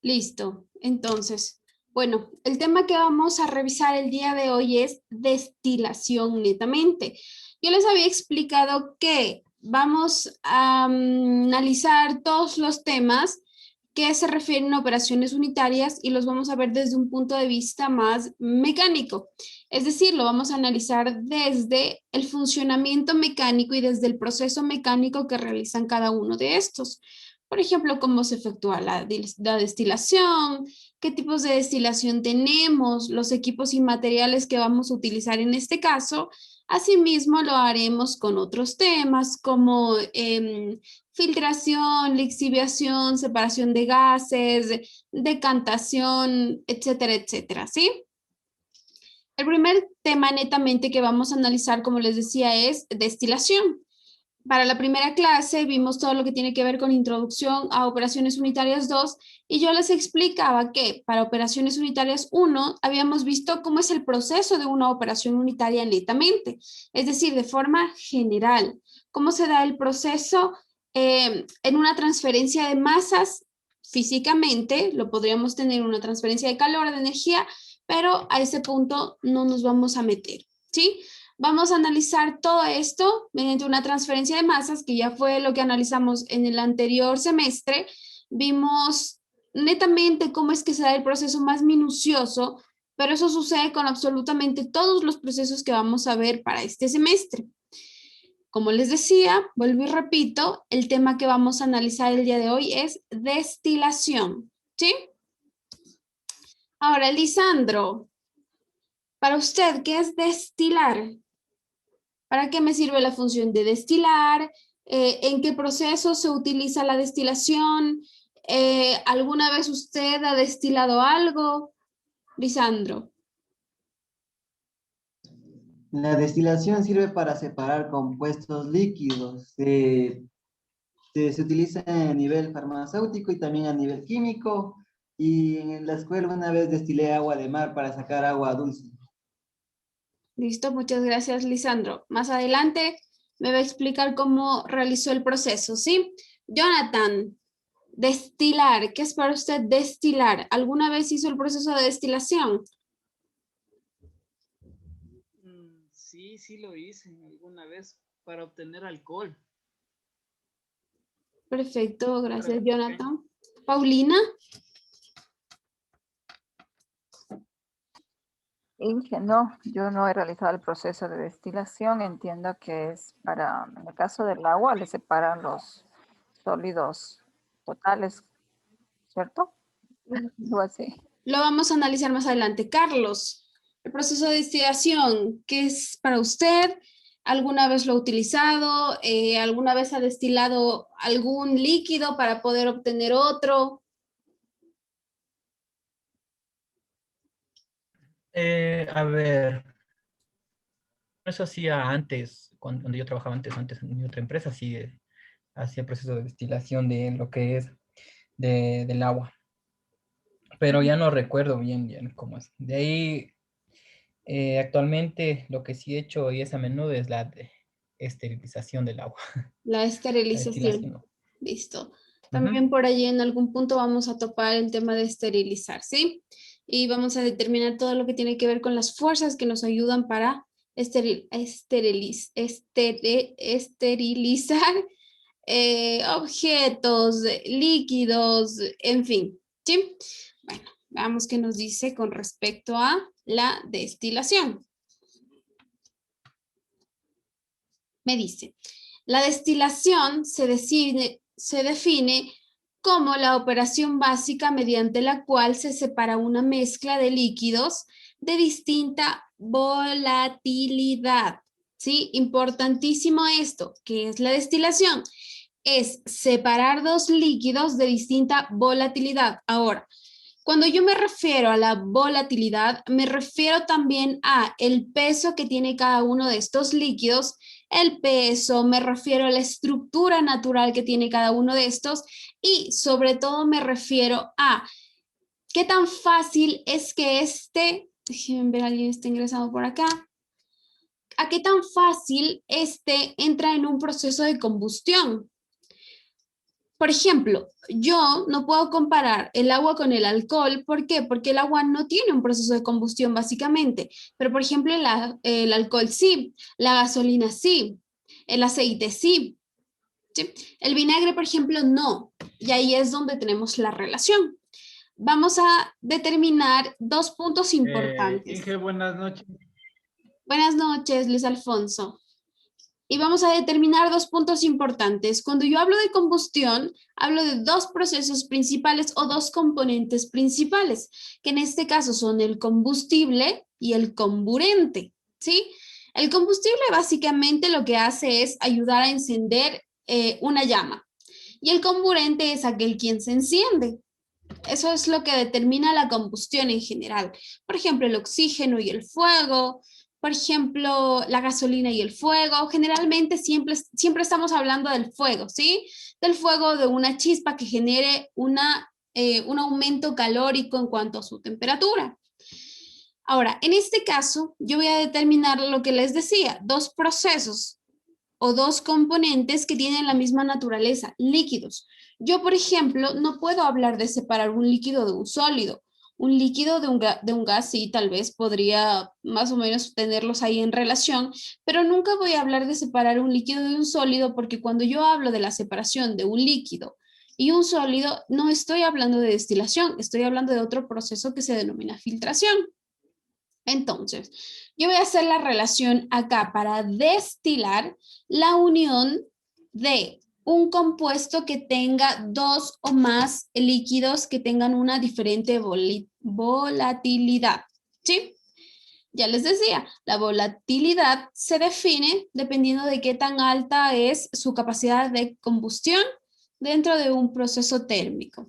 Listo. Entonces, bueno, el tema que vamos a revisar el día de hoy es destilación netamente. Yo les había explicado que vamos a analizar todos los temas que se refieren a operaciones unitarias y los vamos a ver desde un punto de vista más mecánico. Es decir, lo vamos a analizar desde el funcionamiento mecánico y desde el proceso mecánico que realizan cada uno de estos. Por ejemplo, cómo se efectúa la destilación, qué tipos de destilación tenemos, los equipos y materiales que vamos a utilizar en este caso. Asimismo, lo haremos con otros temas como filtración, lixiviación, separación de gases, decantación, etcétera, etcétera, ¿sí? El primer tema netamente que vamos a analizar, como les decía, es destilación. Para la primera clase vimos todo lo que tiene que ver con introducción a operaciones unitarias 2 y yo les explicaba que para operaciones unitarias 1 habíamos visto cómo es el proceso de una operación unitaria netamente, es decir, de forma general, cómo se da el proceso en una transferencia de masas físicamente, lo podríamos tener una transferencia de calor, de energía, pero a ese punto no nos vamos a meter, ¿sí? Vamos a analizar todo esto mediante una transferencia de masas, que ya fue lo que analizamos en el anterior semestre. Vimos netamente cómo es que se da el proceso más minucioso, pero eso sucede con absolutamente todos los procesos que vamos a ver para este semestre. Como les decía, vuelvo y repito, el tema que vamos a analizar el día de hoy es destilación, ¿sí? Ahora, Lisandro, para usted, ¿qué es destilar? ¿Para qué me sirve la función de destilar? ¿En qué proceso se utiliza la destilación? ¿Alguna vez usted ha destilado algo? Lisandro. La destilación sirve para separar compuestos líquidos. Se utiliza a nivel farmacéutico y también a nivel químico. Y en la escuela una vez destilé agua de mar para sacar agua dulce. Listo, muchas gracias, Lisandro. Más adelante me va a explicar cómo realizó el proceso, ¿sí? Jonathan, destilar, ¿qué es para usted destilar? ¿Alguna vez hizo el proceso de destilación? Sí, sí lo hice alguna vez para obtener alcohol. Perfecto, gracias, Pero Jonathan. Paulina. Inge, no, yo no he realizado el proceso de destilación. Entiendo que es para, en el caso del agua, le separan los sólidos totales, ¿cierto? Algo así. Lo vamos a analizar más adelante. Carlos, el proceso de destilación, ¿qué es para usted? ¿Alguna vez lo ha utilizado? ¿Alguna vez ha destilado algún líquido para poder obtener otro? A ver, eso hacía antes, cuando yo trabajaba antes en mi otra empresa, sí, hacía el proceso de destilación de lo que es del agua, pero ya no recuerdo bien cómo es. De ahí, actualmente lo que sí he hecho y es a menudo es la esterilización del agua, La la esterilización. destilación. ¿No? Listo. Ujú. También por allí en algún punto vamos a topar el tema de esterilizar, ¿sí? Y vamos a determinar todo lo que tiene que ver con las fuerzas que nos ayudan para esterilizar objetos, líquidos, en fin, ¿sí? Bueno, veamos qué nos dice con respecto a la destilación. Me dice, la destilación se define como la operación básica mediante la cual se separa una mezcla de líquidos de distinta volatilidad. ¿Sí? Importantísimo esto, ¿qué es la destilación? Es separar dos líquidos de distinta volatilidad. Ahora, cuando yo me refiero a la volatilidad, me refiero también a el peso que tiene cada uno de estos líquidos, el peso, me refiero a la estructura natural que tiene cada uno de estos y sobre todo me refiero a qué tan fácil es que déjenme ver, alguien está ingresando por acá, a qué tan fácil entra en un proceso de combustión. Por ejemplo, yo no puedo comparar el agua con el alcohol. ¿Por qué? Porque el agua no tiene un proceso de combustión básicamente, pero por ejemplo el alcohol sí, la gasolina sí, el aceite sí, ¿sí? El vinagre, por ejemplo, no. Y ahí es donde tenemos la relación. Vamos a determinar dos puntos importantes. Inge, buenas noches. Buenas noches, Luis Alfonso. Y vamos a determinar dos puntos importantes. Cuando yo hablo de combustión, hablo de dos procesos principales o dos componentes principales, que en este caso son el combustible y el comburente, ¿sí? El combustible básicamente lo que hace es ayudar a encender una llama. Y el comburente es aquel quien se enciende. Eso es lo que determina la combustión en general. Por ejemplo, el oxígeno y el fuego, por ejemplo, la gasolina y el fuego. Generalmente siempre estamos hablando del fuego, ¿sí? Del fuego de una chispa que genere un aumento calórico en cuanto a su temperatura. Ahora, en este caso, yo voy a determinar lo que les decía, dos procesos o dos componentes que tienen la misma naturaleza, líquidos. Yo, por ejemplo, no puedo hablar de separar un líquido de un sólido. Un líquido de un gas, sí, tal vez podría más o menos tenerlos ahí en relación, pero nunca voy a hablar de separar un líquido de un sólido porque cuando yo hablo de la separación de un líquido y un sólido, no estoy hablando de destilación, estoy hablando de otro proceso que se denomina filtración. Entonces, yo voy a hacer la relación acá para destilar la unión de un compuesto que tenga dos o más líquidos que tengan una diferente volatilidad, ¿sí? Ya les decía, la volatilidad se define dependiendo de qué tan alta es su capacidad de combustión dentro de un proceso térmico.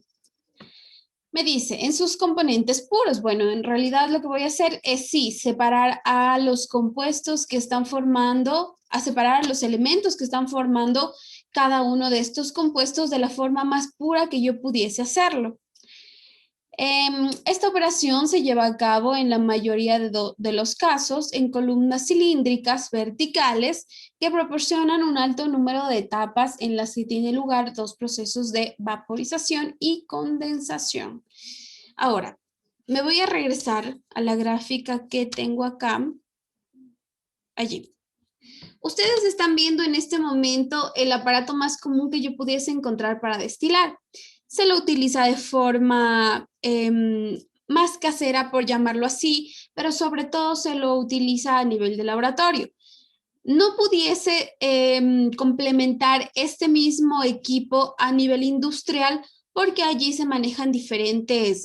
Me dice, en sus componentes puros, bueno, en realidad lo que voy a hacer es sí, separar a los compuestos que están formando, a separar a los elementos que están formando cada uno de estos compuestos de la forma más pura que yo pudiese hacerlo. Esta operación se lleva a cabo en la mayoría de los casos en columnas cilíndricas verticales que proporcionan un alto número de etapas en las que tiene lugar dos procesos de vaporización y condensación. Ahora, me voy a regresar a la gráfica que tengo acá, allí. Ustedes están viendo en este momento el aparato más común que yo pudiese encontrar para destilar. Se lo utiliza de forma más casera, por llamarlo así, pero sobre todo se lo utiliza a nivel de laboratorio. No pudiese complementar este mismo equipo a nivel industrial porque allí se manejan diferentes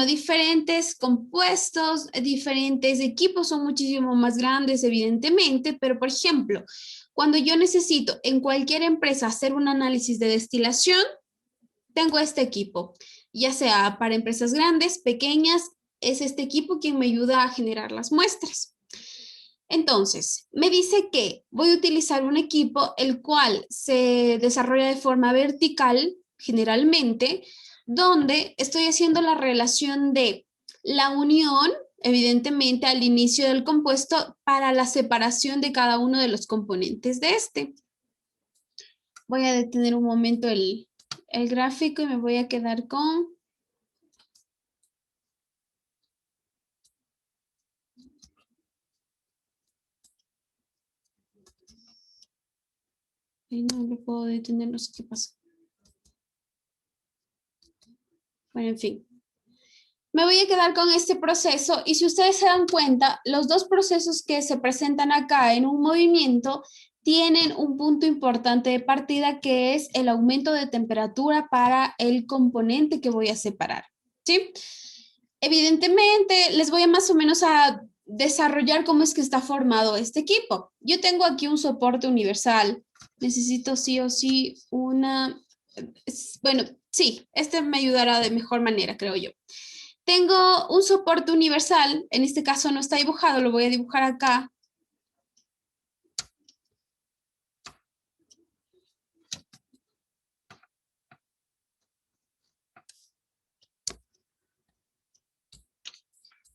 diferentes compuestos, diferentes equipos son muchísimo más grandes, evidentemente, pero por ejemplo, cuando yo necesito en cualquier empresa hacer un análisis de destilación, tengo este equipo, ya sea para empresas grandes, pequeñas, es este equipo quien me ayuda a generar las muestras. Entonces, me dice que voy a utilizar un equipo el cual se desarrolla de forma vertical, generalmente, donde estoy haciendo la relación de la unión, evidentemente, al inicio del compuesto para la separación de cada uno de los componentes de este. Voy a detener un momento el gráfico y me voy a quedar con... Ay, no lo puedo detener, no sé qué pasa. Bueno, en fin. Me voy a quedar con este proceso y si ustedes se dan cuenta, los dos procesos que se presentan acá en un movimiento tienen un punto importante de partida que es el aumento de temperatura para el componente que voy a separar, ¿sí? Evidentemente, les voy a más o menos a desarrollar cómo es que está formado este equipo. Yo tengo aquí un soporte universal. Necesito sí o sí una... Bueno, sí, este me ayudará de mejor manera, creo yo. Tengo un soporte universal, en este caso no está dibujado, lo voy a dibujar acá.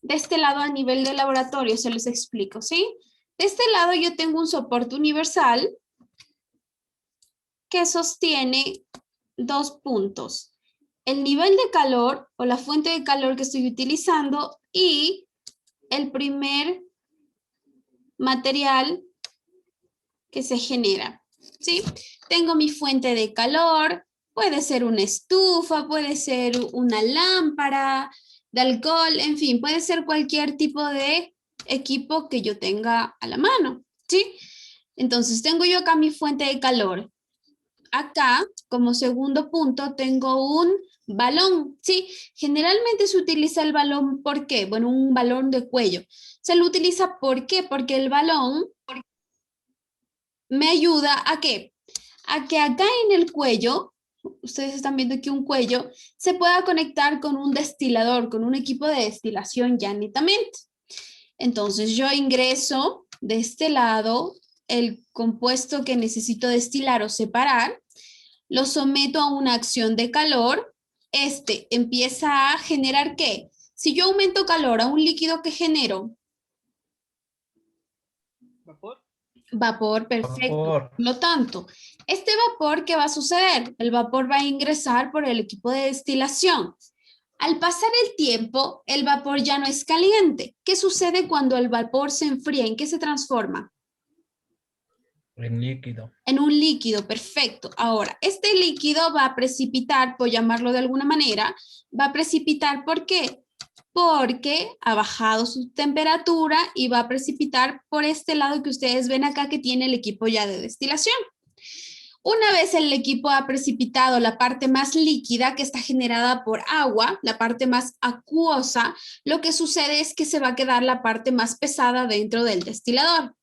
De este lado a nivel de laboratorio se los explico, ¿sí? De este lado yo tengo un soporte universal que sostiene dos puntos. El nivel de calor o la fuente de calor que estoy utilizando y el primer material que se genera, ¿sí? Tengo mi fuente de calor, puede ser una estufa, puede ser una lámpara de alcohol, en fin, puede ser cualquier tipo de equipo que yo tenga a la mano, ¿sí? Entonces, tengo yo acá mi fuente de calor. Acá, como segundo punto, tengo un balón, ¿sí? Generalmente se utiliza el balón, ¿por qué? Bueno, un balón de cuello. Se lo utiliza, ¿por qué? Porque el balón me ayuda ¿a qué? A que acá en el cuello, ustedes están viendo aquí un cuello, se pueda conectar con un destilador, con un equipo de destilación ya netamente. Entonces yo ingreso de este lado el compuesto que necesito destilar o separar, lo someto a una acción de calor, este empieza a generar ¿qué? Si yo aumento calor a un líquido que genero, ¿Vapor? vapor, perfecto. Por Por lo tanto, este vapor, ¿qué va a suceder? El vapor va a ingresar por el equipo de destilación. Al pasar el tiempo, el vapor ya no es caliente. ¿Qué sucede cuando el vapor se enfría? ¿En qué se transforma? en líquido. En un líquido, perfecto. Ahora, este líquido va a precipitar, por llamarlo de alguna manera, va a precipitar, ¿por qué? Porque ha bajado su temperatura y va a precipitar por este lado que ustedes ven acá que tiene el equipo ya de destilación. Una vez el equipo ha precipitado la parte más líquida que está generada por agua, la parte más acuosa, lo que sucede es que se va a quedar la parte más pesada dentro del destilador.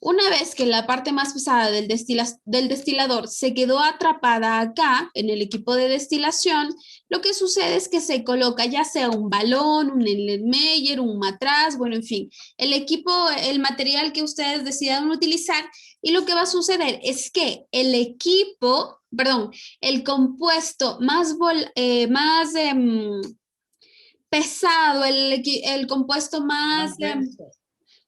Una vez que la parte más pesada del destilador se quedó atrapada acá en el equipo de destilación, lo que sucede es que se coloca ya sea un balón, un Erlenmeyer, un matraz, bueno, en fin, el equipo, el material que ustedes decidan utilizar, y lo que va a suceder es que el equipo, perdón, el compuesto pesado, el compuesto Más denso.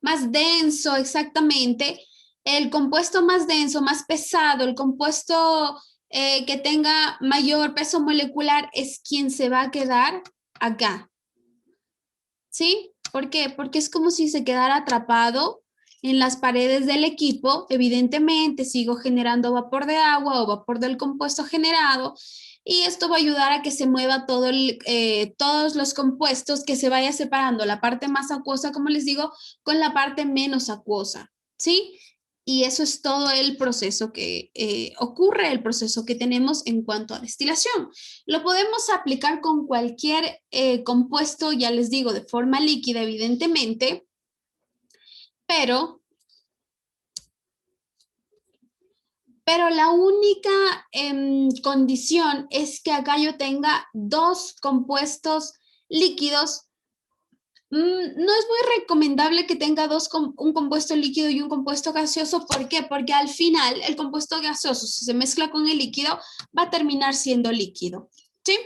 más denso, exactamente. El compuesto más denso, más pesado, el compuesto que tenga mayor peso molecular es quien se va a quedar acá. ¿Sí? ¿Por qué? Porque es como si se quedara atrapado en las paredes del equipo. Evidentemente sigo generando vapor de agua o vapor del compuesto generado y esto va a ayudar a que se mueva todos los compuestos, que se vaya separando la parte más acuosa, como les digo, con la parte menos acuosa, ¿sí? Y eso es todo el proceso que ocurre, el proceso que tenemos en cuanto a destilación. Lo podemos aplicar con cualquier compuesto, ya les digo, de forma líquida, evidentemente, pero la única condición es que acá yo tenga dos compuestos líquidos. No es muy recomendable que tenga un compuesto líquido y un compuesto gaseoso. ¿Por qué? Porque al final el compuesto gaseoso, si se mezcla con el líquido, va a terminar siendo líquido. ¿Sí?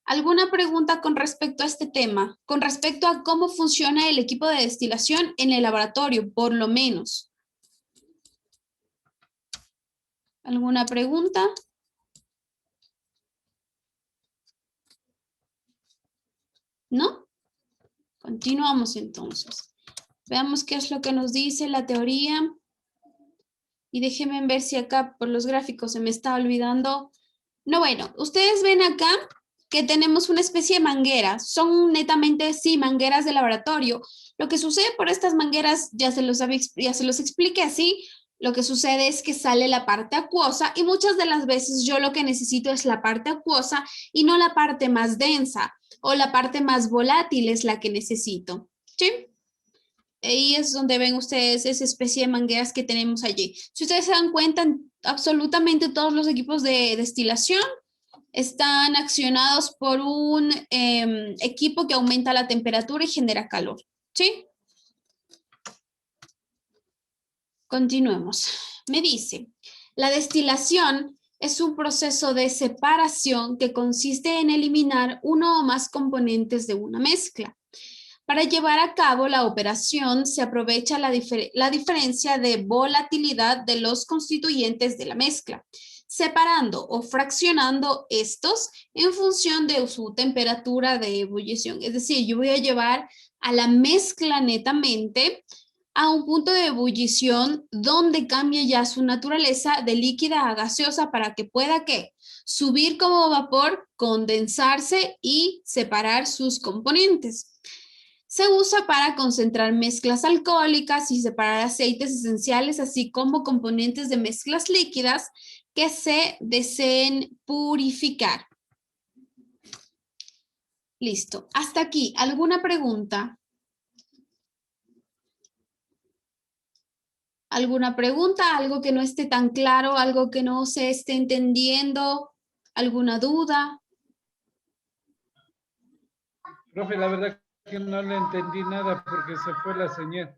¿Alguna pregunta con respecto a este tema? Con respecto a cómo funciona el equipo de destilación en el laboratorio, por lo menos. ¿Alguna pregunta? ¿No? Continuamos entonces. Veamos qué es lo que nos dice la teoría. Y déjenme ver si acá por los gráficos se me está olvidando. No, bueno, ustedes ven acá que tenemos una especie de mangueras. Son netamente, sí, mangueras de laboratorio. Lo que sucede por estas mangueras, ya se los expliqué así. Lo que sucede es que sale la parte acuosa y muchas de las veces yo lo que necesito es la parte acuosa y no la parte más densa o la parte más volátil es la que necesito. ¿Sí? Ahí es donde ven ustedes esa especie de mangueras que tenemos allí. Si ustedes se dan cuenta, absolutamente todos los equipos de destilación están accionados por un equipo que aumenta la temperatura y genera calor. ¿Sí? Continuemos. Me dice, la destilación es un proceso de separación que consiste en eliminar uno o más componentes de una mezcla. Para llevar a cabo la operación se aprovecha la diferencia de volatilidad de los constituyentes de la mezcla, separando o fraccionando estos en función de su temperatura de ebullición. Es decir, yo voy a llevar a la mezcla netamente a un punto de ebullición donde cambie ya su naturaleza de líquida a gaseosa para que pueda, ¿qué? Subir como vapor, condensarse y separar sus componentes. Se usa para concentrar mezclas alcohólicas y separar aceites esenciales, así como componentes de mezclas líquidas que se deseen purificar. Listo. Hasta aquí. ¿Alguna pregunta? ¿Alguna pregunta? ¿Algo que no esté tan claro? ¿Algo que no se esté entendiendo? ¿Alguna duda? Profe, la verdad que no le entendí nada porque se fue la señal.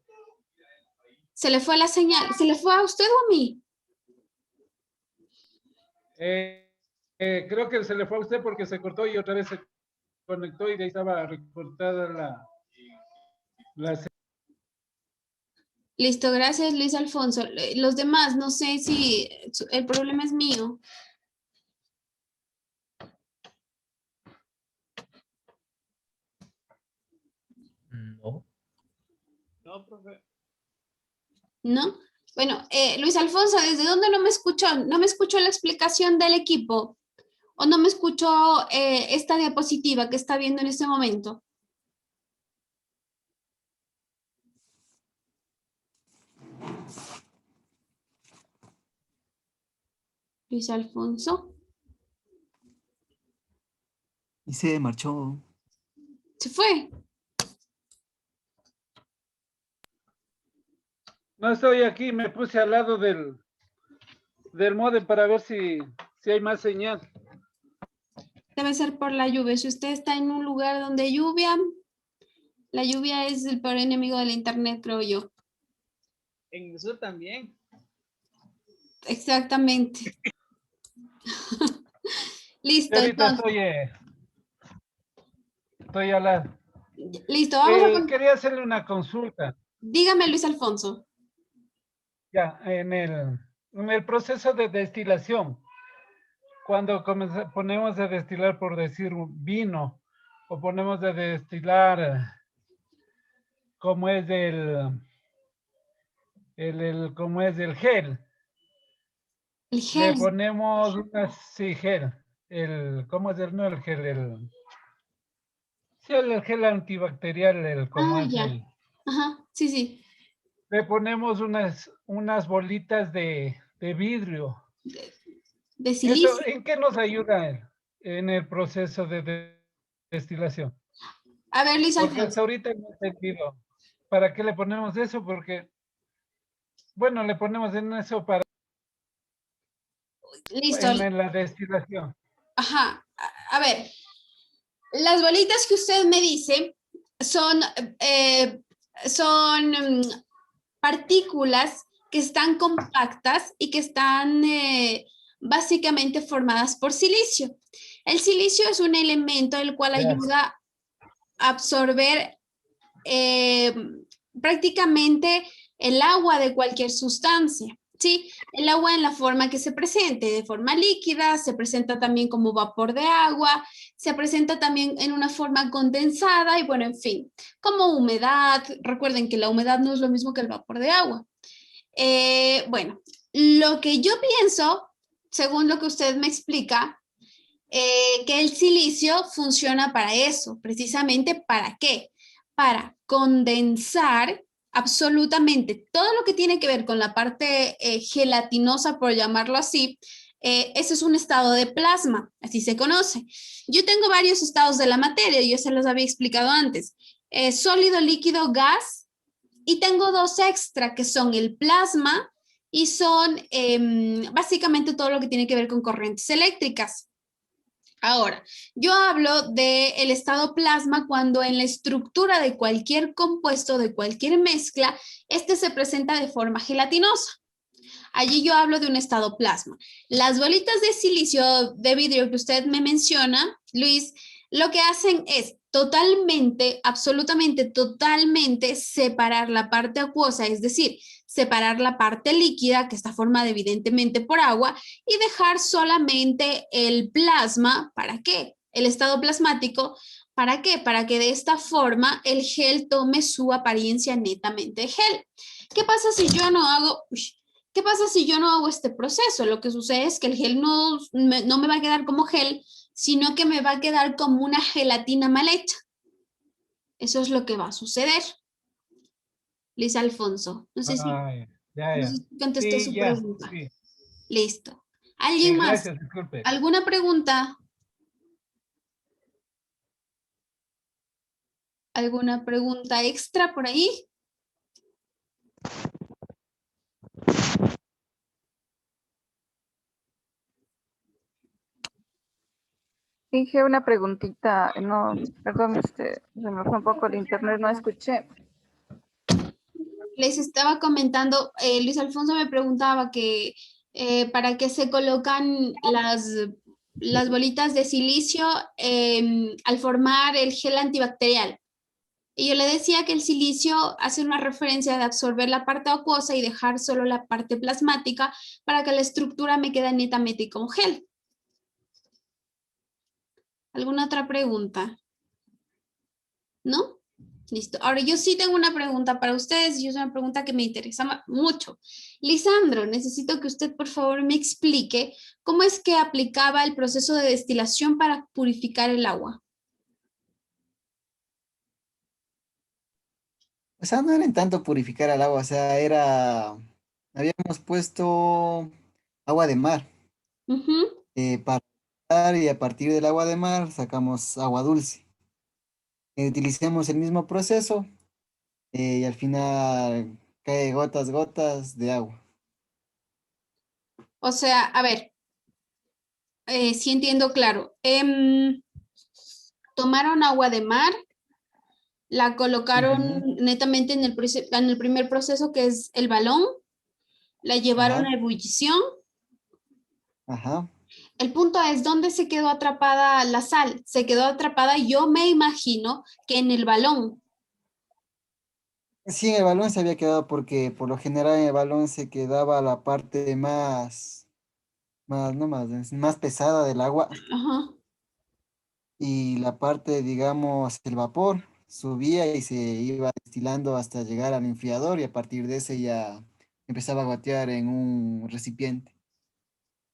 ¿Se le fue la señal? ¿Se le fue a usted o a mí? Creo que se le fue a usted porque se cortó y otra vez se conectó y de ahí estaba recortada la señal. Listo, gracias Luis Alfonso. Los demás, no sé si el problema es mío. No. No, profe. ¿No? Bueno, Luis Alfonso, ¿desde dónde no me escuchó? ¿No me escuchó la explicación del equipo? ¿O no me escuchó esta diapositiva que está viendo en este momento? Luis Alfonso. Y se marchó. ¿Se fue? No estoy aquí, me puse al lado del módem para ver si hay más señal. Debe ser por la lluvia. Si usted está en un lugar donde hay lluvia, la lluvia es el peor enemigo del internet, creo yo. En eso también. Exactamente. Listo, Ahorita entonces. estoy al lado. Listo, vamos a... Quería hacerle una consulta. Dígame, Luis Alfonso. Ya, en el proceso de destilación, cuando ponemos a destilar, por decir, un vino, o ponemos a destilar, como es como es el gel, El le gel. ponemos sí, gel, ¿cómo es no el gel? Sí, el gel antibacterial, como es Ya. Ajá, sí, sí. le ponemos unas bolitas de vidrio. De ¿Eso silicio. en qué nos ayuda en el proceso de destilación? A ver, Luis Porque Alfonso. hasta ahorita no he entendido. ¿Para qué le ponemos eso? Porque, bueno, le ponemos en eso para Listo. en la destilación. Ajá. A ver, las bolitas que usted me dice son, partículas que están compactas y que están básicamente formadas por silicio. El silicio es un elemento el cual ayuda a absorber prácticamente el agua de cualquier sustancia. ¿Sí? El agua en la forma que se presente, de forma líquida, se presenta también como vapor de agua, se presenta también en una forma condensada y bueno, en fin, como humedad. Recuerden que la humedad no es lo mismo que el vapor de agua. Bueno, lo que yo pienso, según lo que usted me explica, que el silicio funciona para eso, precisamente ¿para qué? Para condensar absolutamente todo lo que tiene que ver con la parte gelatinosa, por llamarlo así. Ese es un estado de plasma, así se conoce. Yo tengo varios estados de la materia, yo se los había explicado antes. Sólido, líquido, gas, y tengo dos extra que son el plasma y son básicamente todo lo que tiene que ver con corrientes eléctricas. Ahora, yo hablo del estado plasma cuando en la estructura de cualquier compuesto, de cualquier mezcla, este se presenta de forma gelatinosa. Allí yo hablo de un estado plasma. Las bolitas de silicio de vidrio que usted me menciona, Luis, lo que hacen es totalmente, absolutamente, totalmente separar la parte acuosa, es decir, separar la parte líquida, que está formada evidentemente por agua, y dejar solamente el plasma. ¿Para qué? El estado plasmático. ¿Para qué? Para que de esta forma el gel tome su apariencia netamente gel. ¿Qué pasa si yo no hago... ¿Qué pasa si yo no hago este proceso? Lo que sucede es que el gel no me va a quedar como gel, sino que me va a quedar como una gelatina mal hecha. Eso es lo que va a suceder. Luis Alfonso, no sé si, Ya, no ya. sé si contesté Sí, su ya, pregunta. sí. Listo. Sí, ¿Alguien más? gracias, disculpe. ¿Alguna pregunta? ¿Alguna pregunta extra por ahí? Dije una preguntita, no, perdón, se me fue un poco el internet, no escuché. Les estaba comentando, Luis Alfonso me preguntaba que para qué se colocan las bolitas de silicio al formar el gel antibacterial. Y yo le decía que el silicio hace una referencia de absorber la parte acuosa y dejar solo la parte plasmática para que la estructura me quede netamente como gel. ¿Alguna otra pregunta? ¿No? Listo. Ahora yo sí tengo una pregunta para ustedes y es una pregunta que me interesa mucho. Lisandro, necesito que usted por favor me explique cómo es que aplicaba el proceso de destilación para purificar el agua. O sea, no era en tanto purificar el agua, o sea, habíamos puesto agua de mar Ujú. para tratar, y a partir del agua de mar sacamos agua dulce. Utilicemos el mismo proceso y al final cae gotas, gotas de agua. O sea, a ver, sí entiendo claro. Tomaron agua de mar, la colocaron Ujú. netamente en el primer proceso que es el balón, la llevaron Ajá, a ebullición. ajá. El punto es, ¿dónde se quedó atrapada la sal? Se quedó atrapada, yo me imagino que en el balón. Sí, en el balón se había quedado porque por lo general en el balón se quedaba la parte no más, más pesada del agua, Ajá. y la parte, digamos, el vapor subía y se iba destilando hasta llegar al enfriador, y a partir de ese ya empezaba a gotear en un recipiente.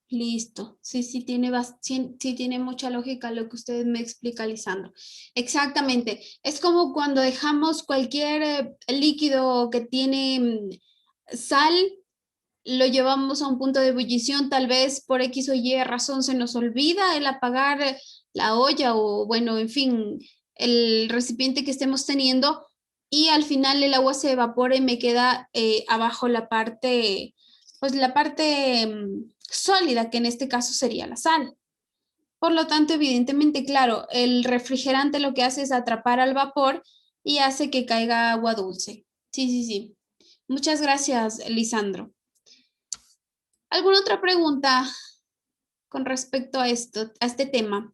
Listo. Sí, sí tiene mucha lógica lo que usted me explica, Lisandro. Exactamente. Es como cuando dejamos cualquier líquido que tiene sal, lo llevamos a un punto de ebullición, tal vez por X o Y razón se nos olvida el apagar la olla o bueno, en fin, el recipiente que estemos teniendo y al final el agua se evapora y me queda abajo la parte, pues la parte sólida, que en este caso sería la sal. Por lo tanto, evidentemente, claro, el refrigerante lo que hace es atrapar al vapor y hace que caiga agua dulce. Sí, sí, sí. Muchas gracias, Lisandro. ¿Alguna otra pregunta con respecto a esto, a este tema?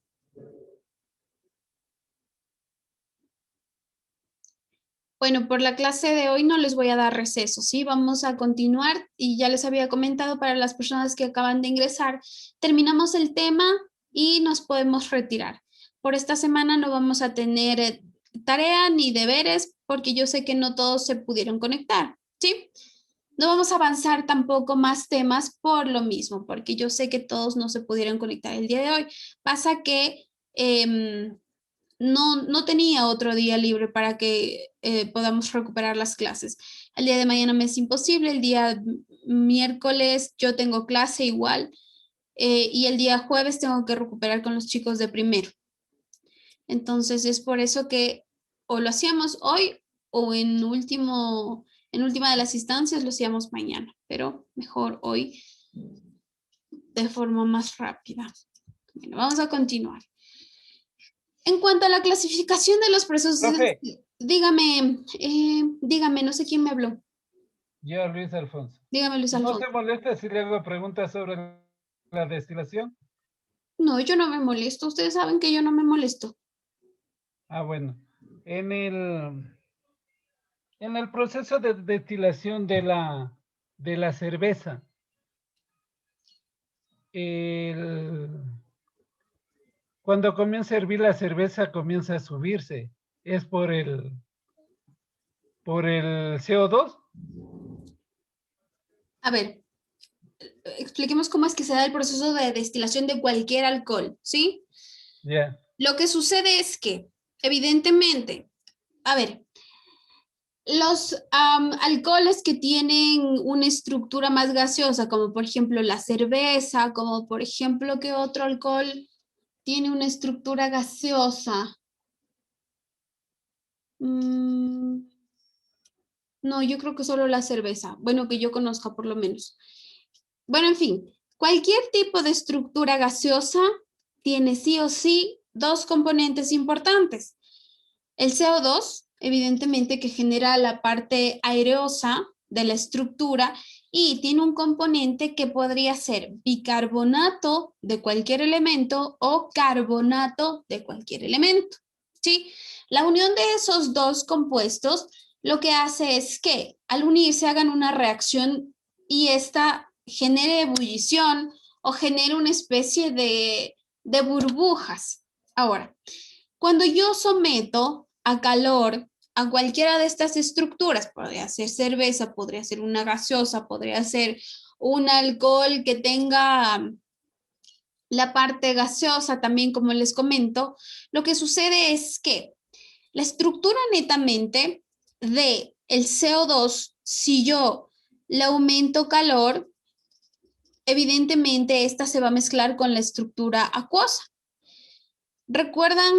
Bueno, por la clase de hoy no les voy a dar receso, ¿sí? Vamos a continuar y ya les había comentado para las personas que acaban de ingresar, terminamos el tema y nos podemos retirar. Por esta semana no vamos a tener tarea ni deberes porque yo sé que no todos se pudieron conectar, ¿sí? No vamos a avanzar tampoco más temas por lo mismo, porque yo sé que todos no se pudieron conectar el día de hoy. Pasa que no tenía otro día libre para que podamos recuperar las clases. El día de mañana me es imposible, el día miércoles yo tengo clase igual y el día jueves tengo que recuperar con los chicos de primero. Entonces es por eso que o lo hacíamos hoy o en última de las instancias lo hacíamos mañana, pero mejor hoy de forma más rápida. Bueno, vamos a continuar. En cuanto a la clasificación de los procesos, Profe, dígame, no sé quién me habló. yo, Luis Alfonso. Dígame, Luis ¿No se Alfonso. molesta si le hago preguntas sobre la destilación? No, yo no me molesto. Ustedes saben que yo no me molesto. Bueno. En el proceso de destilación de la cerveza, cuando comienza a hervir la cerveza, comienza a subirse. ¿Es por el CO2? A ver, expliquemos cómo es que se da el proceso de destilación de cualquier alcohol, ¿sí? Ya. Lo que sucede es que, evidentemente, a ver, los alcoholes que tienen una estructura más gaseosa, como por ejemplo la cerveza, como por ejemplo, ¿qué otro alcohol tiene una estructura gaseosa? No, yo creo que solo la cerveza. Bueno, que yo conozca por lo menos. Bueno, en fin, cualquier tipo de estructura gaseosa tiene sí o sí dos componentes importantes. El CO2, evidentemente, que genera la parte aireosa de la estructura y tiene un componente que podría ser bicarbonato de cualquier elemento o carbonato de cualquier elemento. ¿Sí? La unión de esos dos compuestos lo que hace es que al unirse hagan una reacción y esta genere ebullición o genere una especie de burbujas. Ahora, cuando yo someto a calor a cualquiera de estas estructuras, podría ser cerveza, podría ser una gaseosa, podría ser un alcohol que tenga la parte gaseosa también, como les comento, lo que sucede es que la estructura netamente de el CO2, si yo le aumento calor, evidentemente esta se va a mezclar con la estructura acuosa. ¿Recuerdan?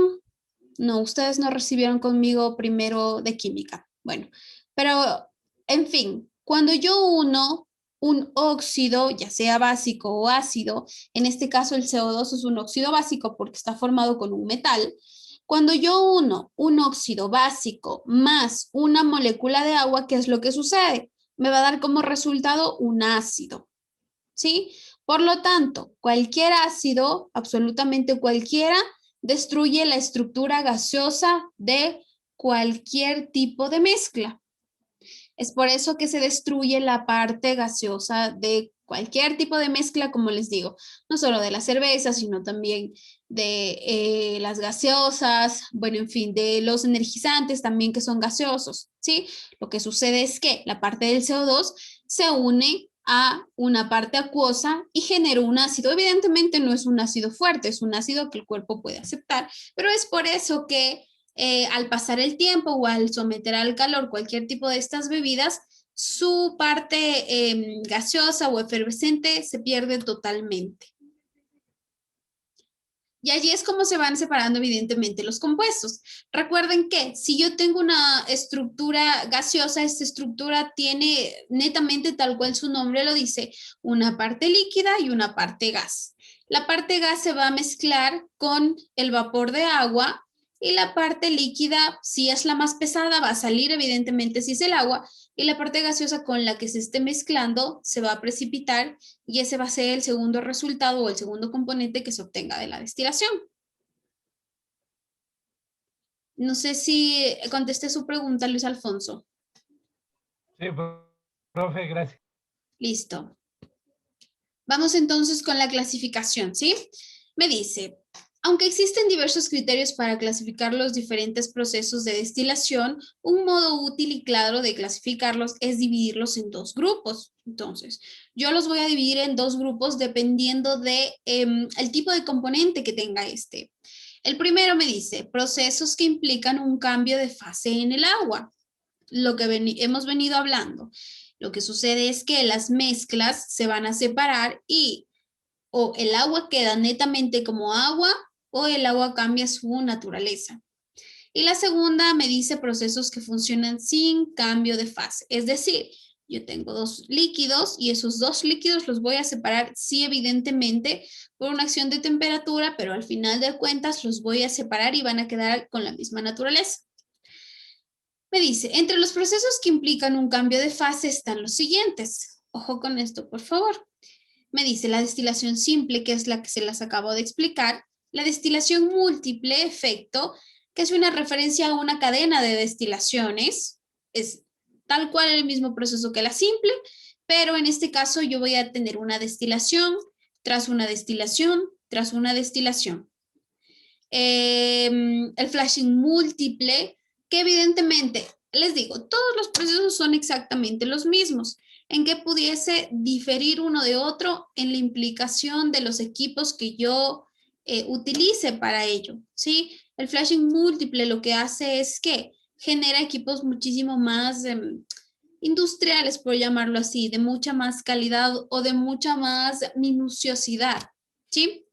No, ustedes no recibieron conmigo primero de química. Bueno, pero en fin, cuando yo uno un óxido, ya sea básico o ácido, en este caso el CO2 es un óxido básico porque está formado con un metal. Cuando yo uno un óxido básico más una molécula de agua, ¿qué es lo que sucede? Me va a dar como resultado un ácido, ¿sí? Por lo tanto, cualquier ácido, absolutamente cualquiera, destruye la estructura gaseosa de cualquier tipo de mezcla. Es por eso que se destruye la parte gaseosa de cualquier tipo de mezcla, como les digo, no solo de la cerveza, sino también de las gaseosas, bueno, en fin, de los energizantes también que son gaseosos, ¿sí? Lo que sucede es que la parte del CO2 se une a una parte acuosa y genera un ácido. Evidentemente no es un ácido fuerte, es un ácido que el cuerpo puede aceptar, pero es por eso que al pasar el tiempo o al someter al calor cualquier tipo de estas bebidas, su parte gaseosa o efervescente se pierde totalmente. Y allí es como se van separando evidentemente los compuestos. Recuerden que si yo tengo una estructura gaseosa, esta estructura tiene netamente tal cual su nombre lo dice, una parte líquida y una parte gas. La parte gas se va a mezclar con el vapor de agua y la parte líquida, si es la más pesada, va a salir evidentemente si es el agua y la parte gaseosa con la que se esté mezclando se va a precipitar y ese va a ser el segundo resultado o el segundo componente que se obtenga de la destilación. No sé si contesté su pregunta, Luis Alfonso. Sí, profe, gracias. Listo. Vamos entonces con la clasificación, ¿sí? Me dice, aunque existen diversos criterios para clasificar los diferentes procesos de destilación, un modo útil y claro de clasificarlos es dividirlos en dos grupos. Entonces, yo los voy a dividir en dos grupos dependiendo de el tipo de componente que tenga este. El primero me dice, procesos que implican un cambio de fase en el agua, lo que hemos venido hablando. Lo que sucede es que las mezclas se van a separar y o el agua queda netamente como agua o el agua cambia su naturaleza. Y la segunda me dice procesos que funcionan sin cambio de fase. Es decir, yo tengo dos líquidos y esos dos líquidos los voy a separar, sí, evidentemente, por una acción de temperatura, pero al final de cuentas los voy a separar y van a quedar con la misma naturaleza. Me dice, entre los procesos que implican un cambio de fase están los siguientes. Ojo con esto, por favor. Me dice la destilación simple, que es la que se las acabo de explicar, la destilación múltiple efecto, que es una referencia a una cadena de destilaciones. Es tal cual el mismo proceso que la simple, pero en este caso yo voy a tener una destilación, tras una destilación, tras una destilación. El flashing múltiple, que evidentemente, les digo, todos los procesos son exactamente los mismos. En que pudiese diferir uno de otro en la implicación de los equipos que yo utilice para ello, ¿sí? El flashing múltiple lo que hace es que genera equipos muchísimo más industriales, por llamarlo así, de mucha más calidad o de mucha más minuciosidad, ¿sí?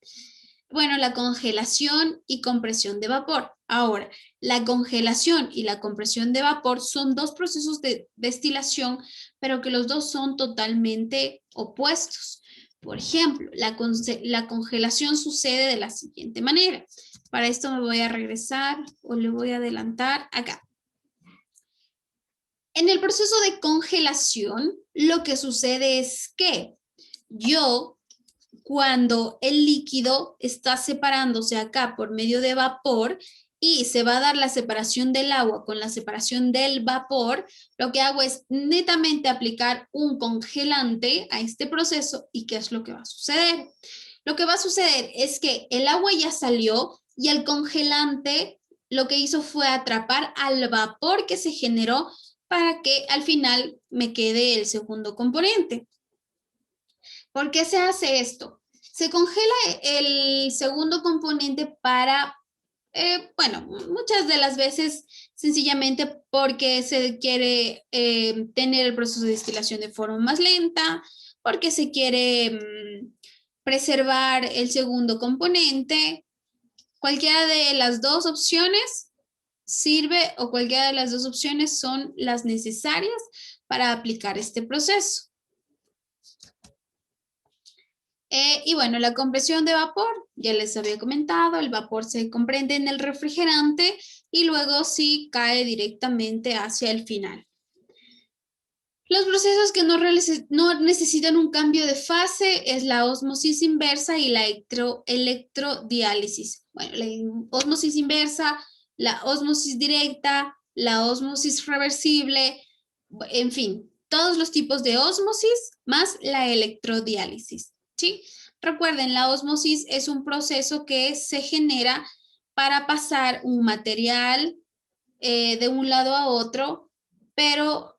Bueno, la congelación y compresión de vapor. Ahora, la congelación y la compresión de vapor son dos procesos de destilación, pero que los dos son totalmente opuestos. Por ejemplo, la congelación sucede de la siguiente manera. Para esto me voy a regresar o le voy a adelantar acá. En el proceso de congelación, lo que sucede es que yo, cuando el líquido está separándose acá por medio de vapor y se va a dar la separación del agua con la separación del vapor, lo que hago es netamente aplicar un congelante a este proceso. ¿Y qué es lo que va a suceder? Lo que va a suceder es que el agua ya salió y el congelante lo que hizo fue atrapar al vapor que se generó para que al final me quede el segundo componente. ¿Por qué se hace esto? Se congela el segundo componente para, bueno, muchas de las veces sencillamente porque se quiere tener el proceso de destilación de forma más lenta, porque se quiere preservar el segundo componente. Cualquiera de las dos opciones sirve o cualquiera de las dos opciones son las necesarias para aplicar este proceso. Y bueno, la compresión de vapor, ya les había comentado, el vapor se comprende en el refrigerante y luego sí cae directamente hacia el final. Los procesos que no necesitan un cambio de fase es la ósmosis inversa y la electrodiálisis. Bueno, la ósmosis inversa, la ósmosis directa, la ósmosis reversible, en fin, todos los tipos de ósmosis más la electrodiálisis. ¿Sí? Recuerden, la ósmosis es un proceso que se genera para pasar un material de un lado a otro, pero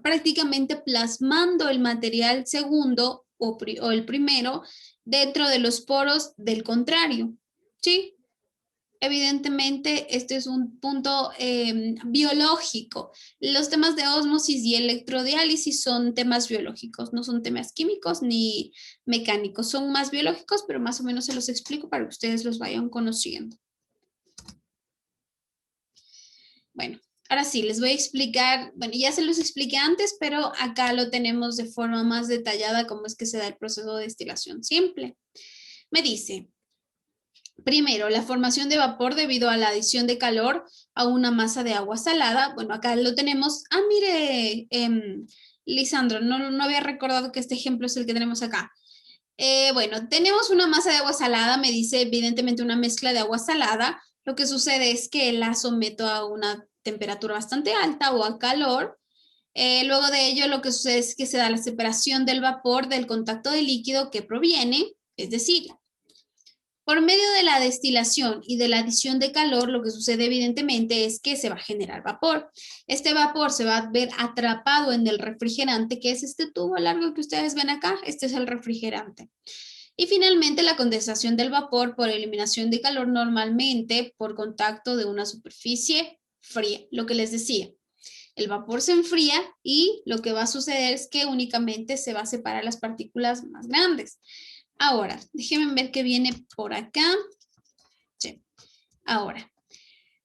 prácticamente plasmando el material segundo o el primero dentro de los poros del contrario. ¿Sí? Evidentemente, este es un punto biológico. Los temas de ósmosis y electrodiálisis son temas biológicos, no son temas químicos ni mecánicos, son más biológicos, pero más o menos se los explico para que ustedes los vayan conociendo. Bueno, ahora sí, les voy a explicar, bueno, ya se los expliqué antes, pero acá lo tenemos de forma más detallada cómo es que se da el proceso de destilación simple. Me dice... Primero, la formación de vapor debido a la adición de calor a una masa de agua salada. Bueno, acá lo tenemos. Ah, mire, Lisandro, no había recordado que este ejemplo es el que tenemos acá. Bueno, tenemos una masa de agua salada, me dice evidentemente una mezcla de agua salada. Lo que sucede es que la someto a una temperatura bastante alta o a calor. Luego de ello, lo que sucede es que se da la separación del vapor del contacto del líquido que proviene, es decir, por medio de la destilación y de la adición de calor, lo que sucede evidentemente es que se va a generar vapor. Este vapor se va a ver atrapado en el refrigerante, que es este tubo largo que ustedes ven acá. Este es el refrigerante. Y finalmente la condensación del vapor por eliminación de calor, normalmente por contacto de una superficie fría. Lo que les decía, el vapor se enfría y lo que va a suceder es que únicamente se va a separar las partículas más grandes. Ahora, déjenme ver qué viene por acá. Sí. Ahora,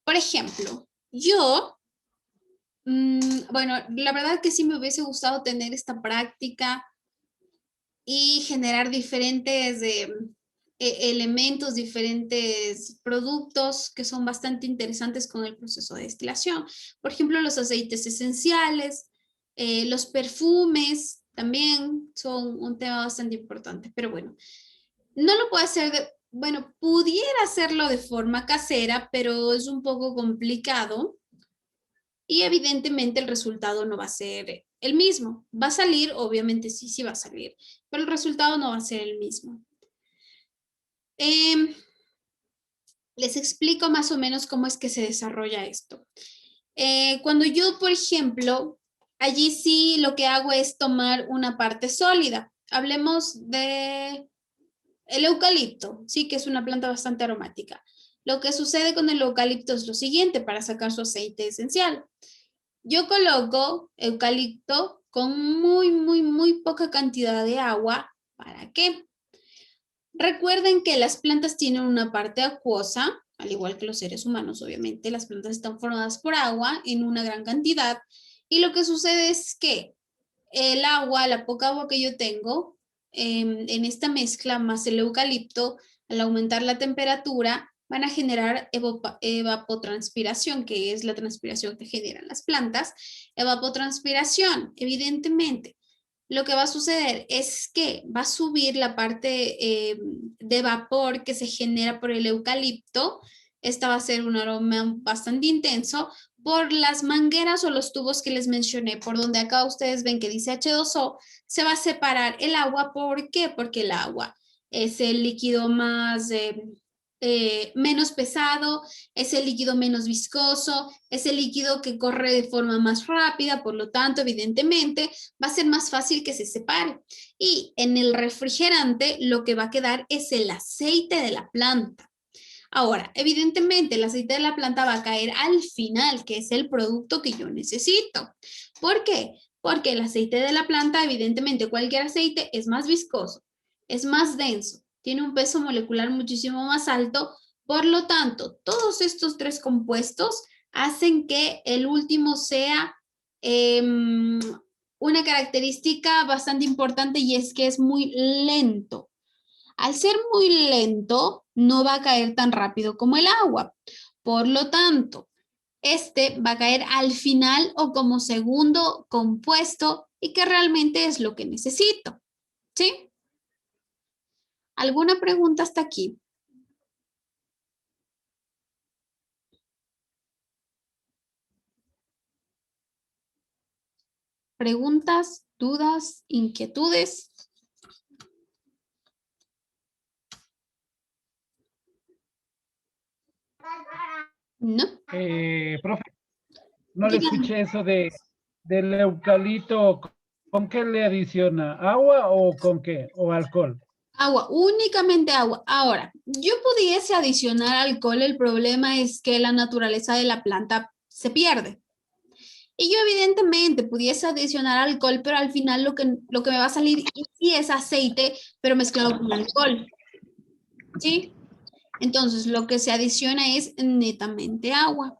por ejemplo, yo, bueno, la verdad que sí me hubiese gustado tener esta práctica y generar diferentes elementos, diferentes productos que son bastante interesantes con el proceso de destilación. Por ejemplo, los aceites esenciales, los perfumes también son un tema bastante importante, pero bueno, no lo puedo hacer bueno, pudiera hacerlo de forma casera, pero es un poco complicado y evidentemente el resultado no va a ser el mismo. Va a salir, obviamente sí, sí va a salir, pero el resultado no va a ser el mismo. Les explico más o menos cómo es que se desarrolla esto. Cuando yo, por ejemplo, allí sí lo que hago es tomar una parte sólida. Hablemos de el eucalipto, sí, que es una planta bastante aromática. Lo que sucede con el eucalipto es lo siguiente para sacar su aceite esencial. Yo coloco eucalipto con muy poca cantidad de agua. ¿Para qué? Recuerden que las plantas tienen una parte acuosa, al igual que los seres humanos, obviamente. Las plantas están formadas por agua en una gran cantidad. Y lo que sucede es que el agua, la poca agua que yo tengo en esta mezcla, más el eucalipto, al aumentar la temperatura, van a generar evapotranspiración, que es la transpiración que generan las plantas. Evapotranspiración, evidentemente. Lo que va a suceder es que va a subir la parte de vapor que se genera por el eucalipto. Esta va a ser un aroma bastante intenso por las mangueras o los tubos que les mencioné, por donde acá ustedes ven que dice H2O, se va a separar el agua. ¿Por qué? Porque el agua es el líquido más menos pesado, es el líquido menos viscoso, es el líquido que corre de forma más rápida, por lo tanto, evidentemente, va a ser más fácil que se separe. Y en el refrigerante lo que va a quedar es el aceite de la planta. Ahora, evidentemente, el aceite de la planta va a caer al final, que es el producto que yo necesito. ¿Por qué? Porque el aceite de la planta, evidentemente, cualquier aceite es más viscoso, es más denso, tiene un peso molecular muchísimo más alto. Por lo tanto, todos estos tres compuestos hacen que el último sea una característica bastante importante, y es que es muy lento. Al ser muy lento, no va a caer tan rápido como el agua. Por lo tanto, este va a caer al final o como segundo compuesto, y que realmente es lo que necesito. ¿Sí? ¿Alguna pregunta hasta aquí? ¿Preguntas, dudas, inquietudes? ¿No? Profe, no le Díganme. escuché eso del eucalipto. ¿Con qué le adiciona? ¿Agua o con qué? ¿O alcohol? Agua, únicamente agua. Ahora, yo pudiese adicionar alcohol, el problema es que la naturaleza de la planta se pierde. Y yo evidentemente pudiese adicionar alcohol, pero al final lo que me va a salir sí es aceite, pero mezclado con alcohol. ¿Sí? Entonces, lo que se adiciona es netamente agua.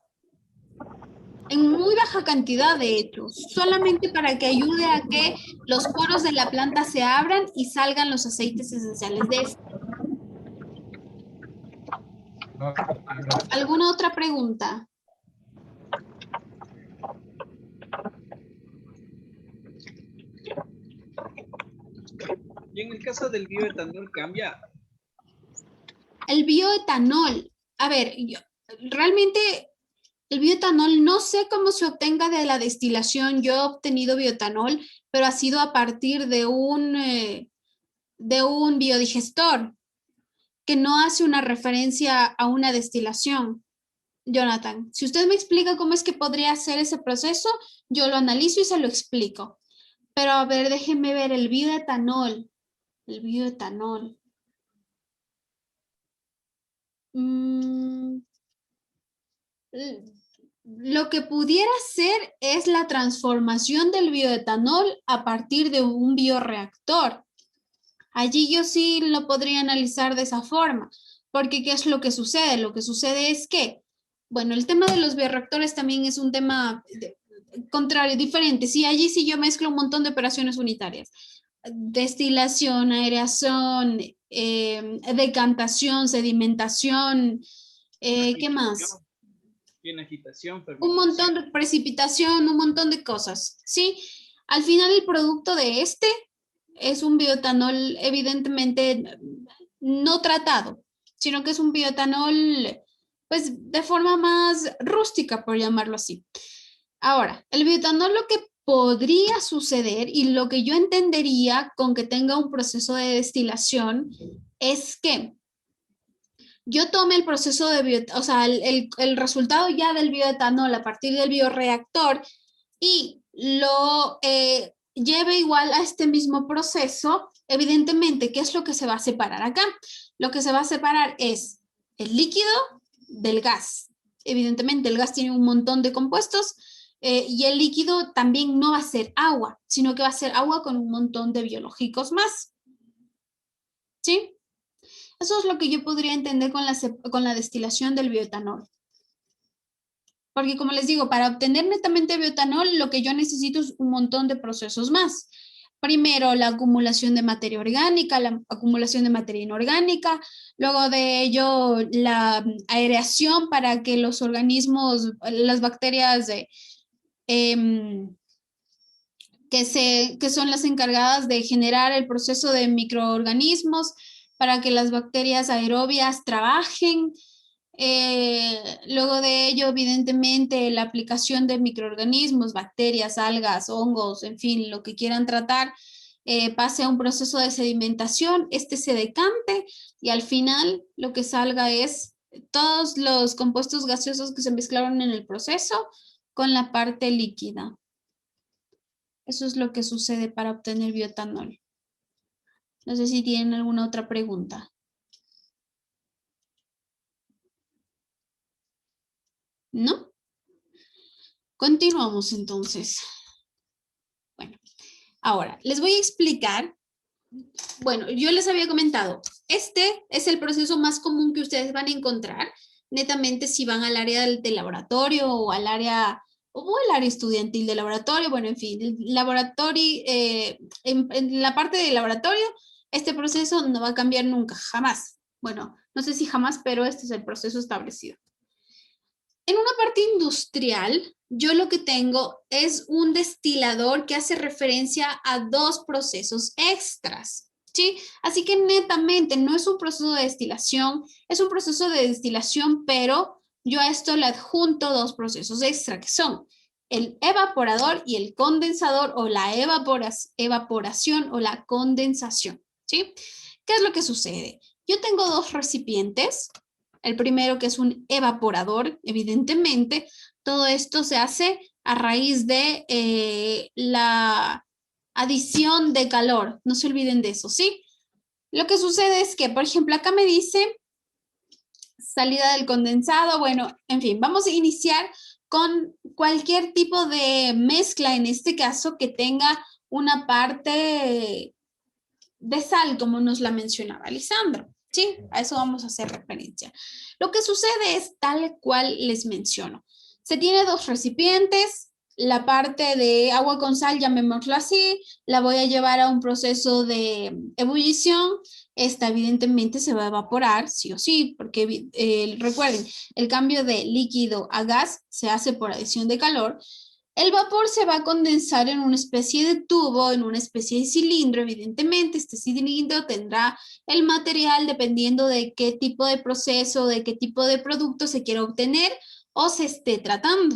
En muy baja cantidad, de hecho, solamente para que ayude a que los poros de la planta se abran y salgan los aceites esenciales de esta. ¿Alguna otra pregunta? Y en el caso del bioetanol cambia. El bioetanol. A ver, realmente el bioetanol no sé cómo se obtenga de la destilación. Yo he obtenido bioetanol, pero ha sido a partir de un biodigestor que no hace una referencia a una destilación. Jonathan, si usted me explica cómo es que podría hacer ese proceso, yo lo analizo y se lo explico. Pero a ver, déjenme ver el bioetanol. El bioetanol. Lo que pudiera ser es la transformación del bioetanol a partir de un bioreactor. Allí yo sí lo podría analizar de esa forma, porque ¿qué es lo que sucede? Lo que sucede es que, bueno, el tema de los bioreactores también es un tema contrario, diferente. Sí, allí sí yo mezclo un montón de operaciones unitarias. Destilación, aireación, decantación, sedimentación, ¿qué más? Tiene agitación, Un montón de precipitación, un montón de cosas, ¿sí? Al final el producto de este es un bioetanol evidentemente no tratado, sino que es un bioetanol, pues de forma más rústica, por llamarlo así. Ahora, el bioetanol lo que podría suceder y lo que yo entendería con que tenga un proceso de destilación es que yo tome el proceso de o sea, el resultado ya del bioetanol a partir del bioreactor y lo lleve igual a este mismo proceso. Evidentemente, ¿qué es lo que se va a separar acá? Lo que se va a separar es el líquido del gas. Evidentemente, el gas tiene un montón de compuestos y el líquido también no va a ser agua, sino que va a ser agua con un montón de biológicos más. ¿Sí? Eso es lo que yo podría entender con la destilación del bioetanol. Porque como les digo, para obtener netamente bioetanol, lo que yo necesito es un montón de procesos más. Primero, la acumulación de materia orgánica, la acumulación de materia inorgánica, luego de ello, la aireación para que los organismos, las bacterias que son las encargadas de generar el proceso de microorganismos, para que las bacterias aerobias trabajen. Luego de ello, evidentemente, la aplicación de microorganismos, bacterias, algas, hongos, en fin, lo que quieran tratar, pase a un proceso de sedimentación, este se decante y al final lo que salga es todos los compuestos gaseosos que se mezclaron en el proceso con la parte líquida. Eso es lo que sucede para obtener bioetanol. No sé si tienen alguna otra pregunta. ¿No? Continuamos entonces. Bueno, ahora les voy a explicar. Bueno, yo les había comentado, este es el proceso más común que ustedes van a encontrar, netamente si van al área del laboratorio o al área estudiantil de laboratorio, bueno, en fin, el laboratorio, en la parte de laboratorio, este proceso no va a cambiar nunca, jamás. Bueno, no sé si jamás, pero este es el proceso establecido. En una parte industrial, yo lo que tengo es un destilador que hace referencia a dos procesos extras, ¿sí? Así que netamente no es un proceso de destilación, es un proceso de destilación, pero yo a esto le adjunto dos procesos extra, que son el evaporador y el condensador, o la evaporación o la condensación, ¿sí? ¿Qué es lo que sucede? Yo tengo dos recipientes. El primero, que es un evaporador, evidentemente, todo esto se hace a raíz de la adición de calor. No se olviden de eso, ¿sí? Lo que sucede es que, por ejemplo, acá me dice salida del condensado. Bueno, en fin, vamos a iniciar con cualquier tipo de mezcla, en este caso, que tenga una parte de sal, como nos la mencionaba Lisandro. Sí, a eso vamos a hacer referencia. Lo que sucede es tal cual les menciono. Se tiene dos recipientes, la parte de agua con sal, llamémoslo así, la voy a llevar a un proceso de ebullición. Esta evidentemente se va a evaporar, sí o sí, porque recuerden, el cambio de líquido a gas se hace por adición de calor. El vapor se va a condensar en una especie de tubo, en una especie de cilindro. Evidentemente, este cilindro tendrá el material dependiendo de qué tipo de proceso, de qué tipo de producto se quiera obtener o se esté tratando.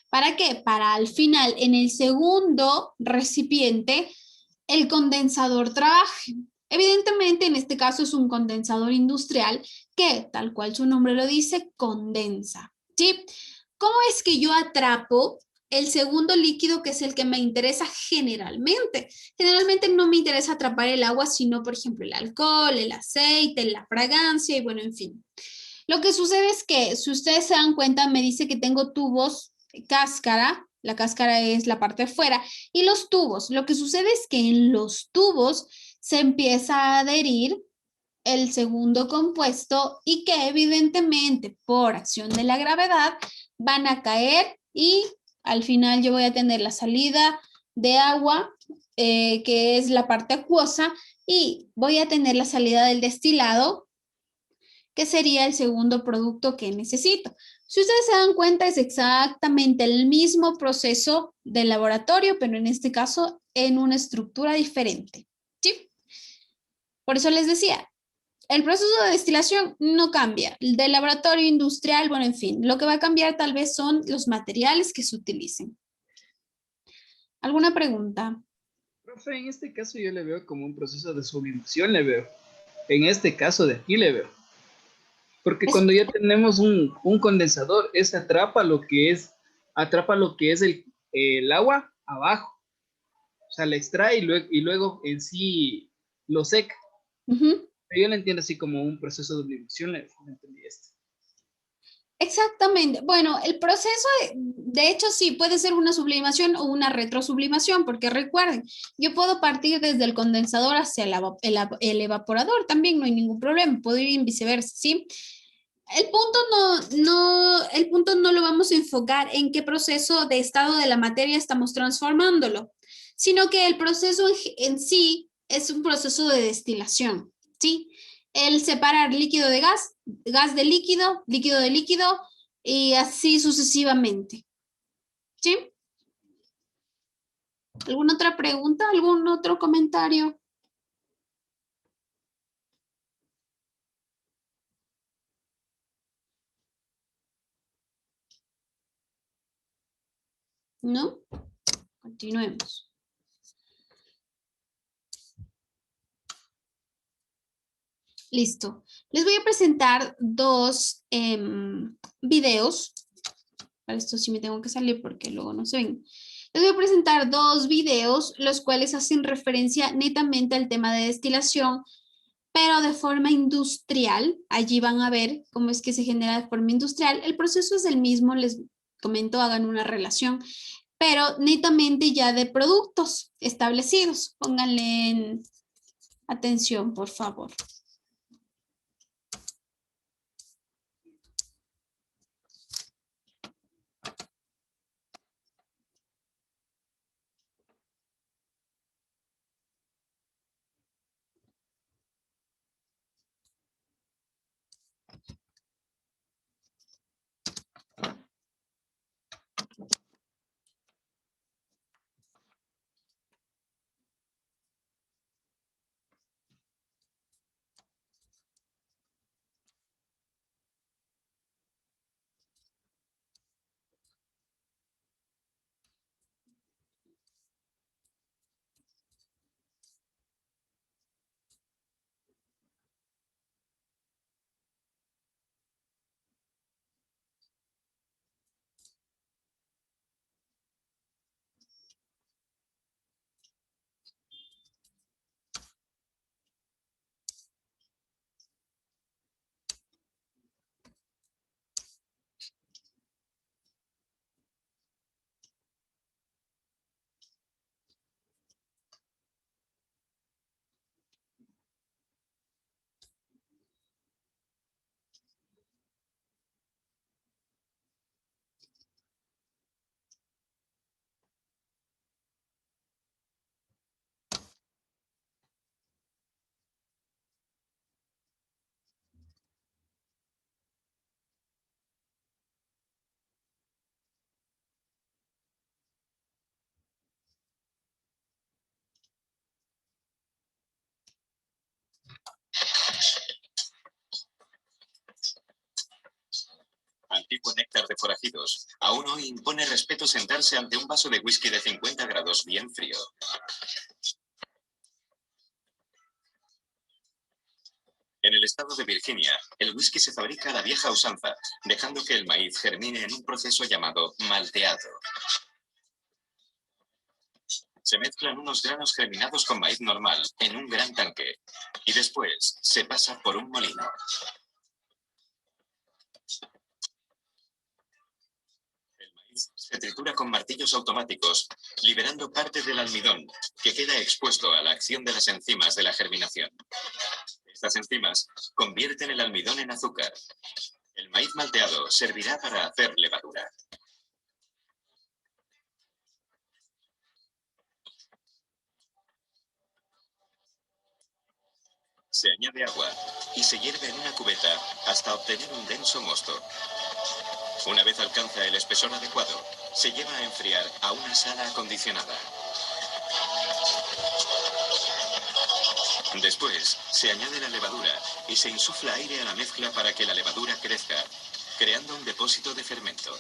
¿Para qué? Para al final, en el segundo recipiente, el condensador trabaje. Evidentemente, en este caso es un condensador industrial que, tal cual su nombre lo dice, condensa, ¿sí? ¿Cómo es que yo atrapo el segundo líquido, que es el que me interesa generalmente? Generalmente no me interesa atrapar el agua, sino, por ejemplo, el alcohol, el aceite, la fragancia y bueno, en fin. Lo que sucede es que, si ustedes se dan cuenta, me dice que tengo tubos, cáscara, la cáscara es la parte de afuera, y los tubos. Lo que sucede es que en los tubos se empieza a adherir el segundo compuesto y que evidentemente por acción de la gravedad van a caer y al final yo voy a tener la salida de agua, que es la parte acuosa, y voy a tener la salida del destilado, que sería el segundo producto que necesito. Si ustedes se dan cuenta, es exactamente el mismo proceso del laboratorio, pero en este caso en una estructura diferente, ¿sí? Por eso les decía, El proceso de destilación no cambia. Del laboratorio industrial, bueno, en fin, lo que va a cambiar tal vez son los materiales que se utilicen. ¿Alguna pregunta? Profe, en este caso yo le veo como un proceso de sublimación, le veo. En este caso de aquí le veo. Porque Es- cuando ya tenemos un condensador, ese atrapa lo que es el agua abajo. O sea, le extrae y luego en sí lo seca. Ujú. Yo lo entiendo así como un proceso de sublimación, le entendí esto. Exactamente. Bueno, el proceso, de hecho, sí, puede ser una sublimación o una retrosublimación, porque recuerden, yo puedo partir desde el condensador hacia el evaporador, también no hay ningún problema, puedo ir en viceversa, ¿sí? El punto no lo vamos a enfocar en qué proceso de estado de la materia estamos transformándolo, sino que el proceso en sí es un proceso de destilación, ¿sí? El separar líquido de gas, gas de líquido, líquido de líquido y así sucesivamente, ¿sí? ¿Alguna otra pregunta? ¿Algún otro comentario? ¿No? Continuemos. Listo. Les voy a presentar dos videos. Para esto sí me tengo que salir porque luego no se ven. Les voy a presentar dos videos, los cuales hacen referencia netamente al tema de destilación, pero de forma industrial. Allí van a ver cómo es que se genera de forma industrial. El proceso es el mismo, les comento, hagan una relación, pero netamente ya de productos establecidos. Pónganle en atención, por favor. Antiguo néctar de forajidos. Aún hoy impone respeto sentarse ante un vaso de whisky de 50 grados bien frío. En el estado de Virginia, el whisky se fabrica a la vieja usanza, dejando que el maíz germine en un proceso llamado malteado. Se mezclan unos granos germinados con maíz normal en un gran tanque y después se pasa por un molino. El maíz se tritura con martillos automáticos, liberando parte del almidón, que queda expuesto a la acción de las enzimas de la germinación. Estas enzimas convierten el almidón en azúcar. El maíz malteado servirá para hacer levadura. Se añade agua y se hierve en una cubeta hasta obtener un denso mosto. Una vez alcanza el espesor adecuado, se lleva a enfriar a una sala acondicionada. Después, se añade la levadura y se insufla aire a la mezcla para que la levadura crezca, creando un depósito de fermento.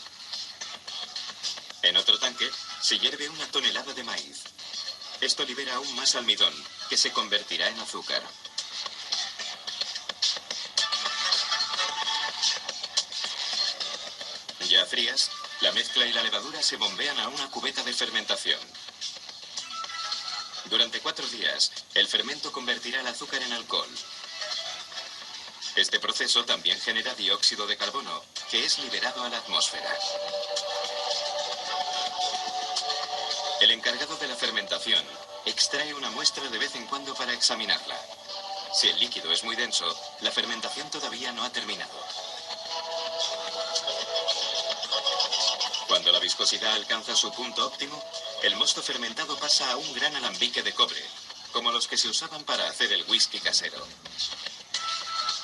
En otro tanque, se hierve 1 tonelada de maíz. Esto libera aún más almidón, que se convertirá en azúcar. Ya frías, la mezcla y la levadura se bombean a una cubeta de fermentación. Durante 4 días, el fermento convertirá el azúcar en alcohol. Este proceso también genera dióxido de carbono, que es liberado a la atmósfera. El encargado de la fermentación extrae una muestra de vez en cuando para examinarla. Si el líquido es muy denso, la fermentación todavía no ha terminado. Cuando la viscosidad alcanza su punto óptimo, el mosto fermentado pasa a un gran alambique de cobre, como los que se usaban para hacer el whisky casero.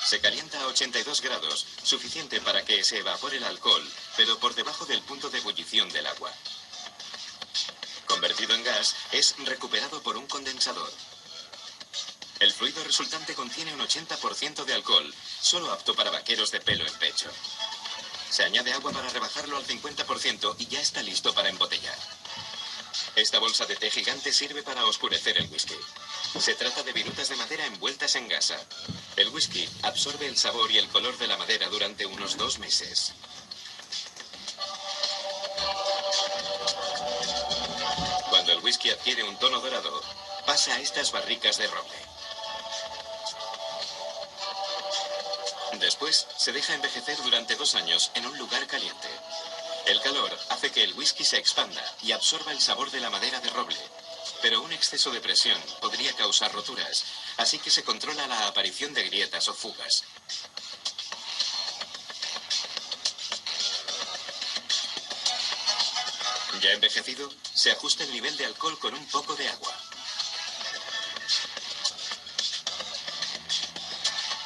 Se calienta a 82 grados, suficiente para que se evapore el alcohol, pero por debajo del punto de ebullición del agua. Convertido en gas, es recuperado por un condensador. El fluido resultante contiene un 80% de alcohol, solo apto para vaqueros de pelo en pecho. Se añade agua para rebajarlo al 50% y ya está listo para embotellar. Esta bolsa de té gigante sirve para oscurecer el whisky. Se trata de virutas de madera envueltas en gasa. El whisky absorbe el sabor y el color de la madera durante unos 2 meses. Cuando el whisky adquiere un tono dorado, pasa a estas barricas de roble. Después, se deja envejecer durante 2 años en un lugar caliente. El calor hace que el whisky se expanda y absorba el sabor de la madera de roble. Pero un exceso de presión podría causar roturas, así que se controla la aparición de grietas o fugas. Ya envejecido, se ajusta el nivel de alcohol con un poco de agua.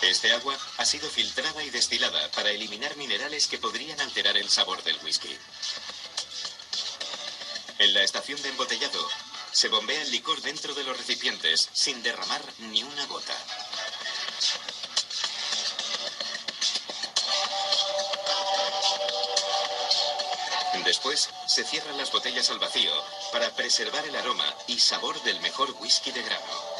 Este agua ha sido filtrada y destilada para eliminar minerales que podrían alterar el sabor del whisky. En la estación de embotellado, se bombea el licor dentro de los recipientes sin derramar ni una gota. Después, se cierran las botellas al vacío para preservar el aroma y sabor del mejor whisky de grano.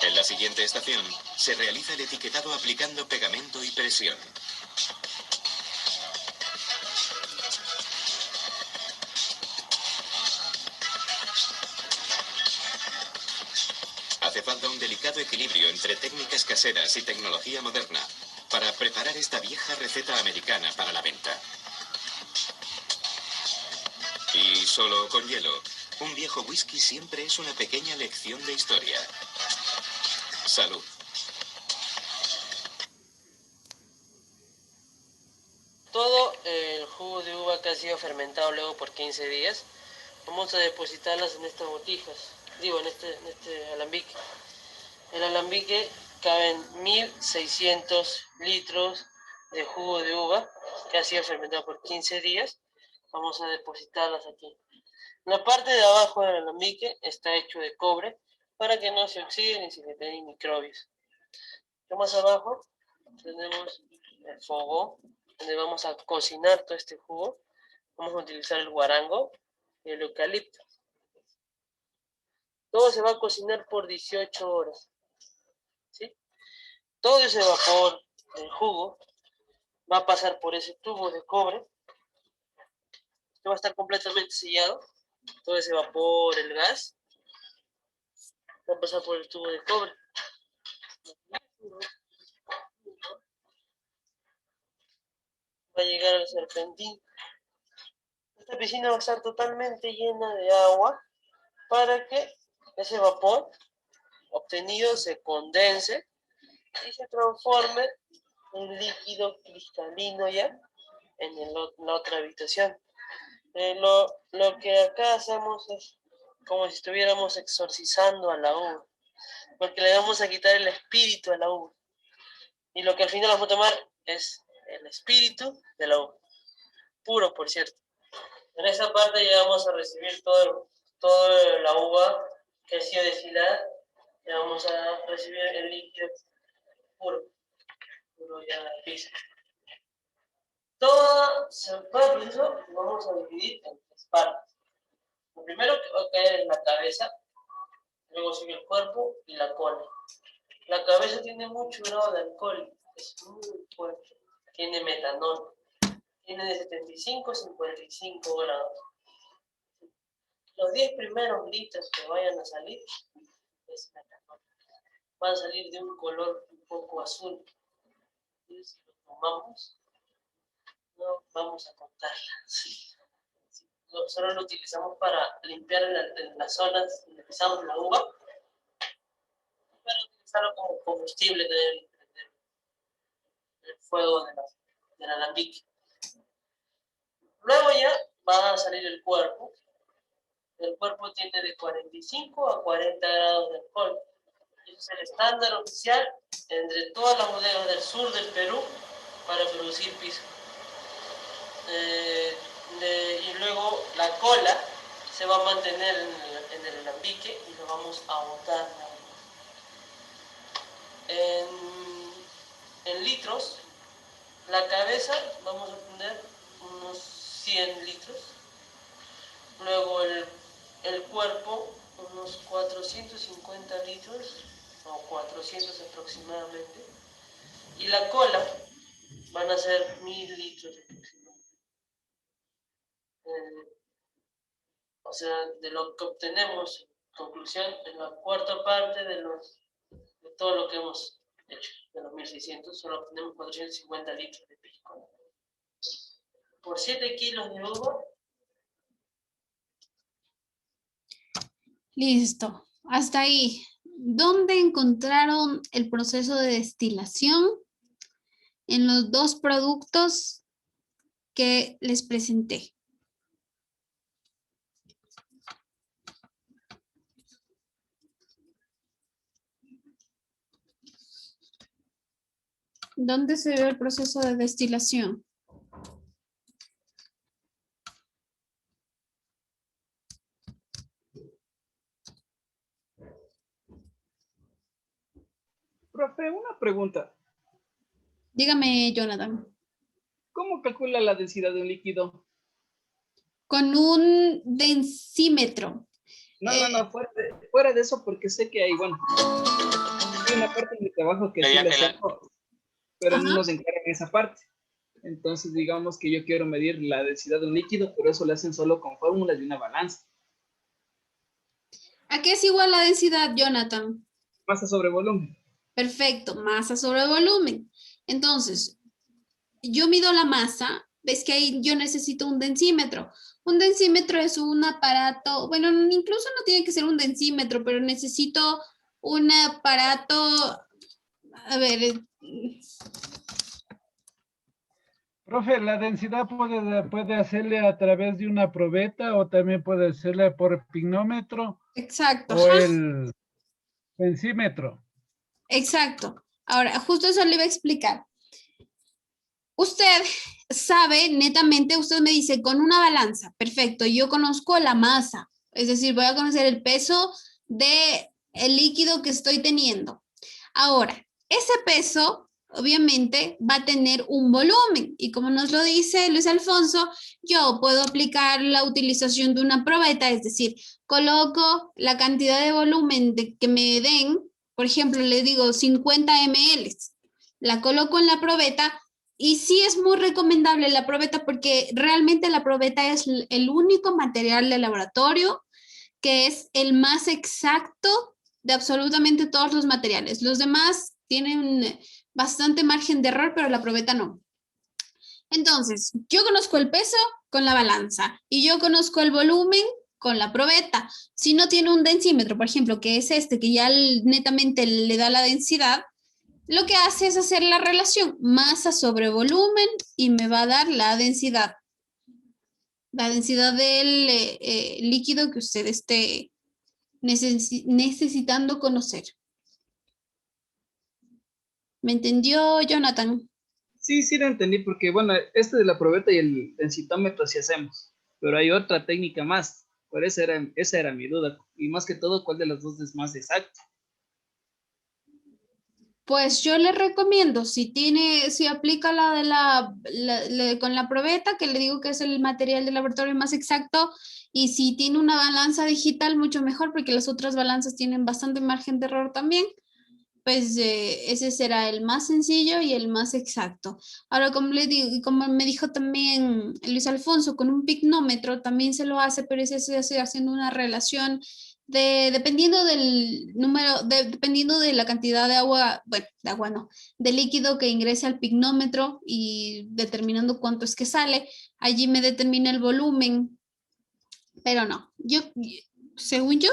En la siguiente estación, se realiza el etiquetado aplicando pegamento y presión. Hace falta un delicado equilibrio entre técnicas caseras y tecnología moderna para preparar esta vieja receta americana para la venta. Y solo con hielo, un viejo whisky siempre es una pequeña lección de historia. Salud. Todo el jugo de uva que ha sido fermentado luego por 15 días, vamos a depositarlas en estas botijas, en este alambique. En el alambique caben 1600 litros de jugo de uva que ha sido fermentado por 15 días. Vamos a depositarlas aquí. La parte de abajo del alambique está hecho de cobre para que no se oxide ni se generen microbios. Más abajo tenemos el fogón, donde vamos a cocinar todo este jugo. Vamos a utilizar el guarango y el eucalipto. Todo se va a cocinar por 18 horas. ¿Sí? Todo ese vapor del jugo va a pasar por ese tubo de cobre. Esto va a estar completamente sellado. Todo ese vapor, el gas, va a pasar por el tubo de cobre. Va a llegar al serpentín. Esta piscina va a estar totalmente llena de agua para que ese vapor obtenido se condense y se transforme en líquido cristalino ya en la otra habitación. Lo que acá hacemos es como si estuviéramos exorcizando a la uva, porque le vamos a quitar el espíritu a la uva. Y lo que al final vamos a tomar es el espíritu de la uva, puro por cierto. En esta parte ya vamos a recibir toda la uva que ha sido destilada. Ya vamos a recibir el líquido puro ya pisa. Todo el proceso lo vamos a dividir en 3 partes. Lo primero que va a caer es la cabeza, luego sigue el cuerpo y la cola. La cabeza tiene mucho grado de alcohol, es muy fuerte, tiene metanol, tiene de 75 a 55 grados. Los 10 primeros litros que vayan a salir es metanol. Van a salir de un color un poco azul. Y si lo tomamos, no vamos a contarla. Solo lo utilizamos para limpiar en las zonas donde pisamos la uva, para utilizarlo como combustible del fuego del alambique. Luego ya va a salir el cuerpo. El cuerpo tiene de 45 a 40 grados de alcohol. Ese es el estándar oficial entre todas las bodegas del sur del Perú para producir pisco. Y luego la cola se va a mantener en el alambique y lo vamos a botar. En litros, la cabeza vamos a poner unos 100 litros. Luego el cuerpo, unos 450 litros o 400 aproximadamente. Y la cola van a ser 1000 litros aproximadamente. O sea, de lo que obtenemos, conclusión, en la cuarta parte de todo lo que hemos hecho, de los 1600, solo obtenemos 450 litros de pisco. Por 7 kilos de uva. Listo, hasta ahí. ¿Dónde encontraron el proceso de destilación? En los 2 productos que les presenté. ¿Dónde se ve el proceso de destilación? Profe, una pregunta. Dígame, Jonathan. ¿Cómo calcula la densidad de un líquido? Con un densímetro. No, fuera de eso, porque sé que hay, bueno, hay una parte de mi trabajo que sí la hacemos, pero no nos encargan esa parte. Entonces, digamos que yo quiero medir la densidad de un líquido, pero eso lo hacen solo con fórmulas de una balanza. ¿A qué es igual la densidad, Jonathan? Masa sobre volumen. Perfecto, masa sobre volumen. Entonces, yo mido la masa, ves que ahí yo necesito un densímetro. Un densímetro es un aparato, bueno, incluso no tiene que ser un densímetro, pero necesito un aparato, a ver. Profe, la densidad puede hacerle a través de una probeta o también puede hacerle por pignómetro. Exacto. O el densímetro. Exacto. Ahora, justo eso le iba a explicar. Usted sabe netamente, usted me dice con una balanza, perfecto, yo conozco la masa, es decir, voy a conocer el peso del líquido que estoy teniendo. Ahora, ese peso obviamente va a tener un volumen y como nos lo dice Luis Alfonso, yo puedo aplicar la utilización de una probeta, es decir, coloco la cantidad de volumen que me den, por ejemplo, le digo 50 ml, la coloco en la probeta. Y sí es muy recomendable la probeta porque realmente la probeta es el único material de laboratorio que es el más exacto de absolutamente todos los materiales. Los demás tienen bastante margen de error, pero la probeta no. Entonces, yo conozco el peso con la balanza y yo conozco el volumen con la probeta. Si no tiene un densímetro, por ejemplo, que es este, que ya netamente le da la densidad, lo que hace es hacer la relación masa sobre volumen y me va a dar la densidad. La densidad del líquido que usted esté necesitando conocer. ¿Me entendió, Jonathan? Sí, lo entendí, porque bueno, este de la probeta y el densitómetro sí hacemos. pero hay otra técnica más. Por eso esa era mi duda. Y más que todo, ¿cuál de las dos es más exacto? Pues yo le recomiendo, si aplica la de con la probeta, que le digo que es el material de laboratorio más exacto, y si tiene una balanza digital, mucho mejor, porque las otras balanzas tienen bastante margen de error también, pues ese será el más sencillo y el más exacto. Ahora, como le digo, como me dijo también Luis Alfonso, con un picnómetro también se lo hace, pero ese se hace haciendo una relación dependiendo del número, dependiendo de la cantidad de agua, bueno, de agua no, de líquido que ingrese al picnómetro y determinando cuánto es que sale, allí me determina el volumen, pero no, según yo,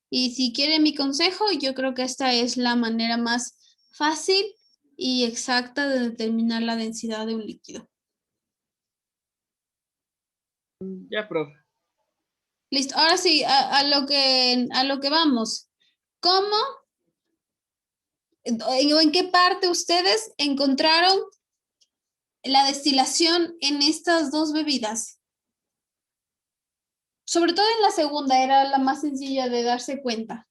y si quiere mi consejo, yo creo que esta es la manera más fácil y exacta de determinar la densidad de un líquido. Ya, profe. Listo, ahora sí, a lo que vamos. ¿Cómo o en qué parte ustedes encontraron la destilación en estas dos bebidas? Sobre todo en la segunda, era la más sencilla de darse cuenta.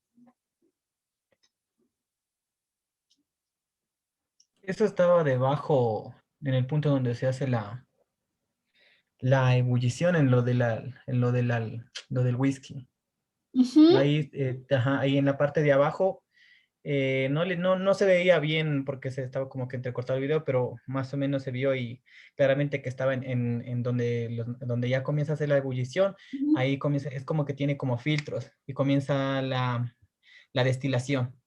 Eso estaba debajo, en el punto donde se hace la ebullición lo del whisky. Ujú. Ahí, ajá, ahí en la parte de abajo, no se veía bien porque se estaba como que entrecortado el video, pero más o menos se vio y claramente que estaba en donde ya comienza a hacer la ebullición, Ujú. ahí comienza, es como que tiene como filtros y comienza la destilación.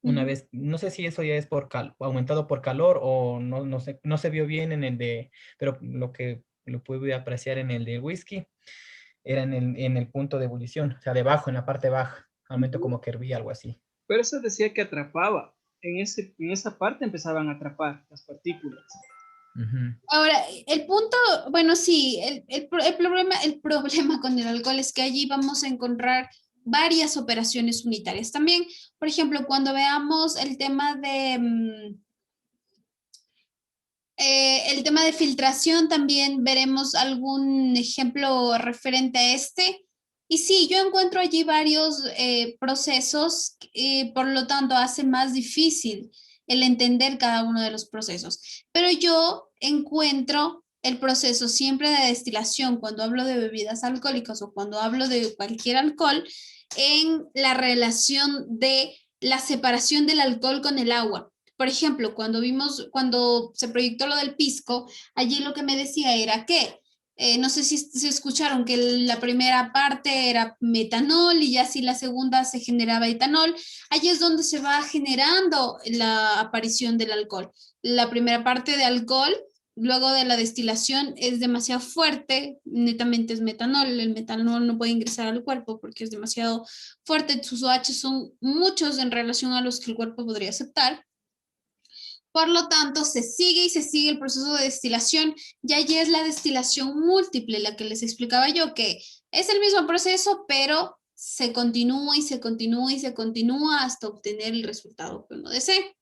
Una Ujú. vez, no sé si eso ya es aumentado por calor o no sé, no se vio bien pero lo que lo pude apreciar en el de whisky era en el punto de ebullición, o sea, debajo, en la parte baja, al momento como que hervía, algo así. Pero eso decía que atrapaba. En esa parte empezaban a atrapar las partículas. Ujú. Ahora, el punto, bueno, sí, el problema con el alcohol es que allí vamos a encontrar varias operaciones unitarias. También, por ejemplo, cuando veamos el tema de filtración, también veremos algún ejemplo referente a este. Y sí, yo encuentro allí varios procesos, por lo tanto hace más difícil el entender cada uno de los procesos. Pero yo encuentro el proceso siempre de destilación cuando hablo de bebidas alcohólicas o cuando hablo de cualquier alcohol en la relación de la separación del alcohol con el agua. Por ejemplo, cuando se proyectó lo del pisco, allí lo que me decía era que, no sé si se escucharon que la primera parte era metanol y ya si la segunda se generaba etanol, allí es donde se va generando la aparición del alcohol. La primera parte de alcohol, luego de la destilación, es demasiado fuerte, netamente es metanol, el metanol no puede ingresar al cuerpo porque es demasiado fuerte, sus OH son muchos en relación a los que el cuerpo podría aceptar. Por lo tanto, se sigue y se sigue el proceso de destilación y allí es la destilación múltiple, la que les explicaba yo, que es el mismo proceso, pero se continúa y se continúa y se continúa hasta obtener el resultado que uno desee.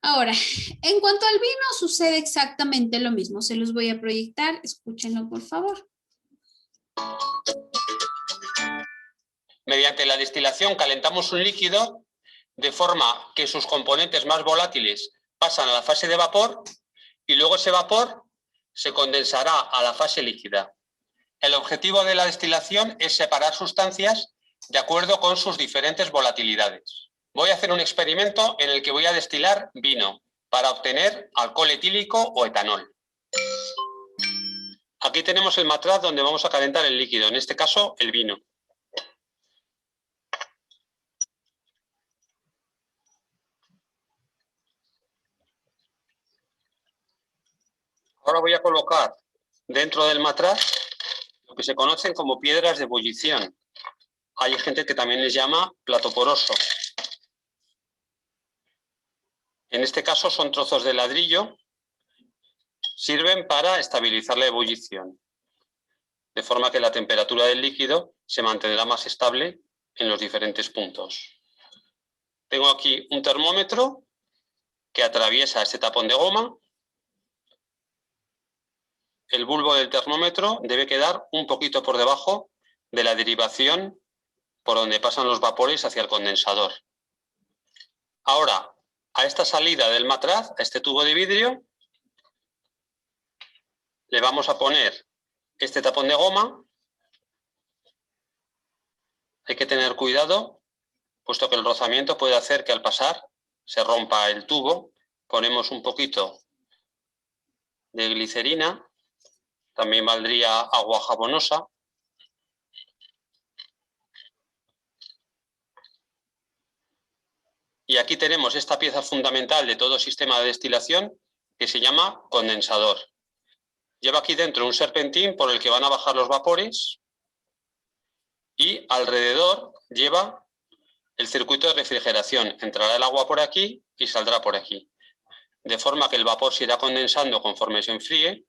Ahora, en cuanto al vino, sucede exactamente lo mismo. Se los voy a proyectar, escúchenlo por favor. Mediante la destilación calentamos un líquido de forma que sus componentes más volátiles pasan a la fase de vapor y luego ese vapor se condensará a la fase líquida. El objetivo de la destilación es separar sustancias de acuerdo con sus diferentes volatilidades. Voy a hacer un experimento en el que voy a destilar vino para obtener alcohol etílico o etanol. Aquí tenemos el matraz donde vamos a calentar el líquido, en este caso el vino. Ahora voy a colocar dentro del matraz lo que se conocen como piedras de ebullición. Hay gente que también les llama plato poroso. En este caso son trozos de ladrillo, sirven para estabilizar la ebullición, de forma que la temperatura del líquido se mantendrá más estable en los diferentes puntos. Tengo aquí un termómetro que atraviesa este tapón de goma. el bulbo del termómetro debe quedar un poquito por debajo de la derivación por donde pasan los vapores hacia el condensador. Ahora, a esta salida del matraz, a este tubo de vidrio, le vamos a poner este tapón de goma. Hay que tener cuidado, puesto que el rozamiento puede hacer que al pasar se rompa el tubo. Ponemos un poquito de glicerina, también valdría agua jabonosa. Y aquí tenemos esta pieza fundamental de todo sistema de destilación que se llama condensador. Lleva aquí dentro un serpentín por el que van a bajar los vapores y alrededor lleva el circuito de refrigeración. Entrará el agua por aquí y saldrá por aquí. De forma que el vapor se irá condensando conforme se enfríe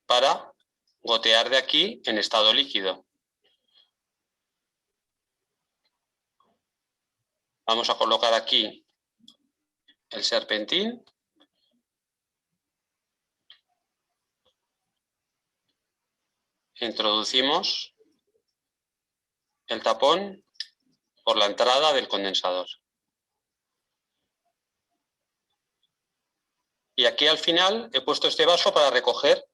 para gotear de aquí en estado líquido. Vamos a colocar aquí el serpentín. Introducimos el tapón por la entrada del condensador. Y aquí al final he puesto este vaso para recoger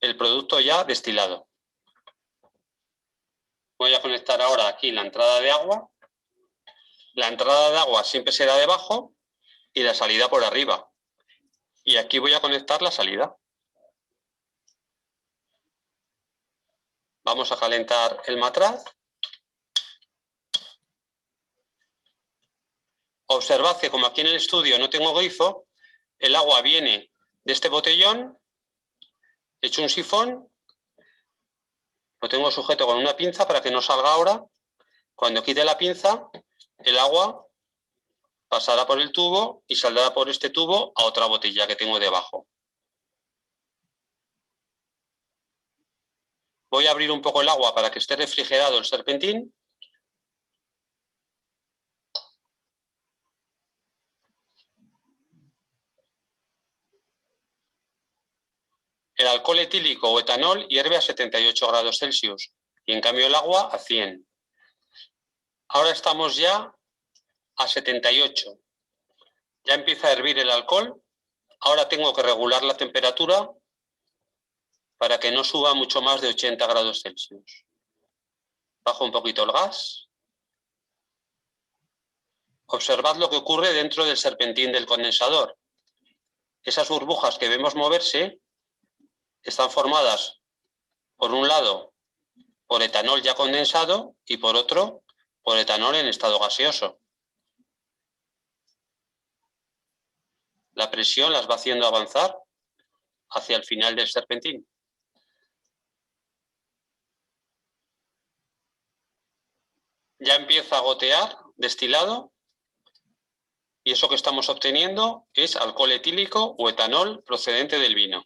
el producto ya destilado. Voy a conectar ahora aquí la entrada de agua. La entrada de agua siempre será debajo y la salida por arriba. Y aquí voy a conectar la salida. Vamos a calentar el matraz. Observad que como aquí en el estudio no tengo grifo, el agua viene de este botellón, he hecho un sifón, lo tengo sujeto con una pinza para que no salga ahora. Cuando quite la pinza, el agua pasará por el tubo y saldrá por este tubo a otra botella que tengo debajo. Voy a abrir un poco el agua para que esté refrigerado el serpentín. El alcohol etílico o etanol hierve a 78 grados Celsius y en cambio el agua a 100. Ahora estamos ya a 78. Ya empieza a hervir el alcohol. Ahora tengo que regular la temperatura para que no suba mucho más de 80 grados Celsius. Bajo un poquito el gas. Observad lo que ocurre dentro del serpentín del condensador. Esas burbujas que vemos moverse están formadas, por un lado, por etanol ya condensado y por otro, por etanol en estado gaseoso. La presión las va haciendo avanzar hacia el final del serpentín. Ya empieza a gotear destilado y eso que estamos obteniendo es alcohol etílico o etanol procedente del vino.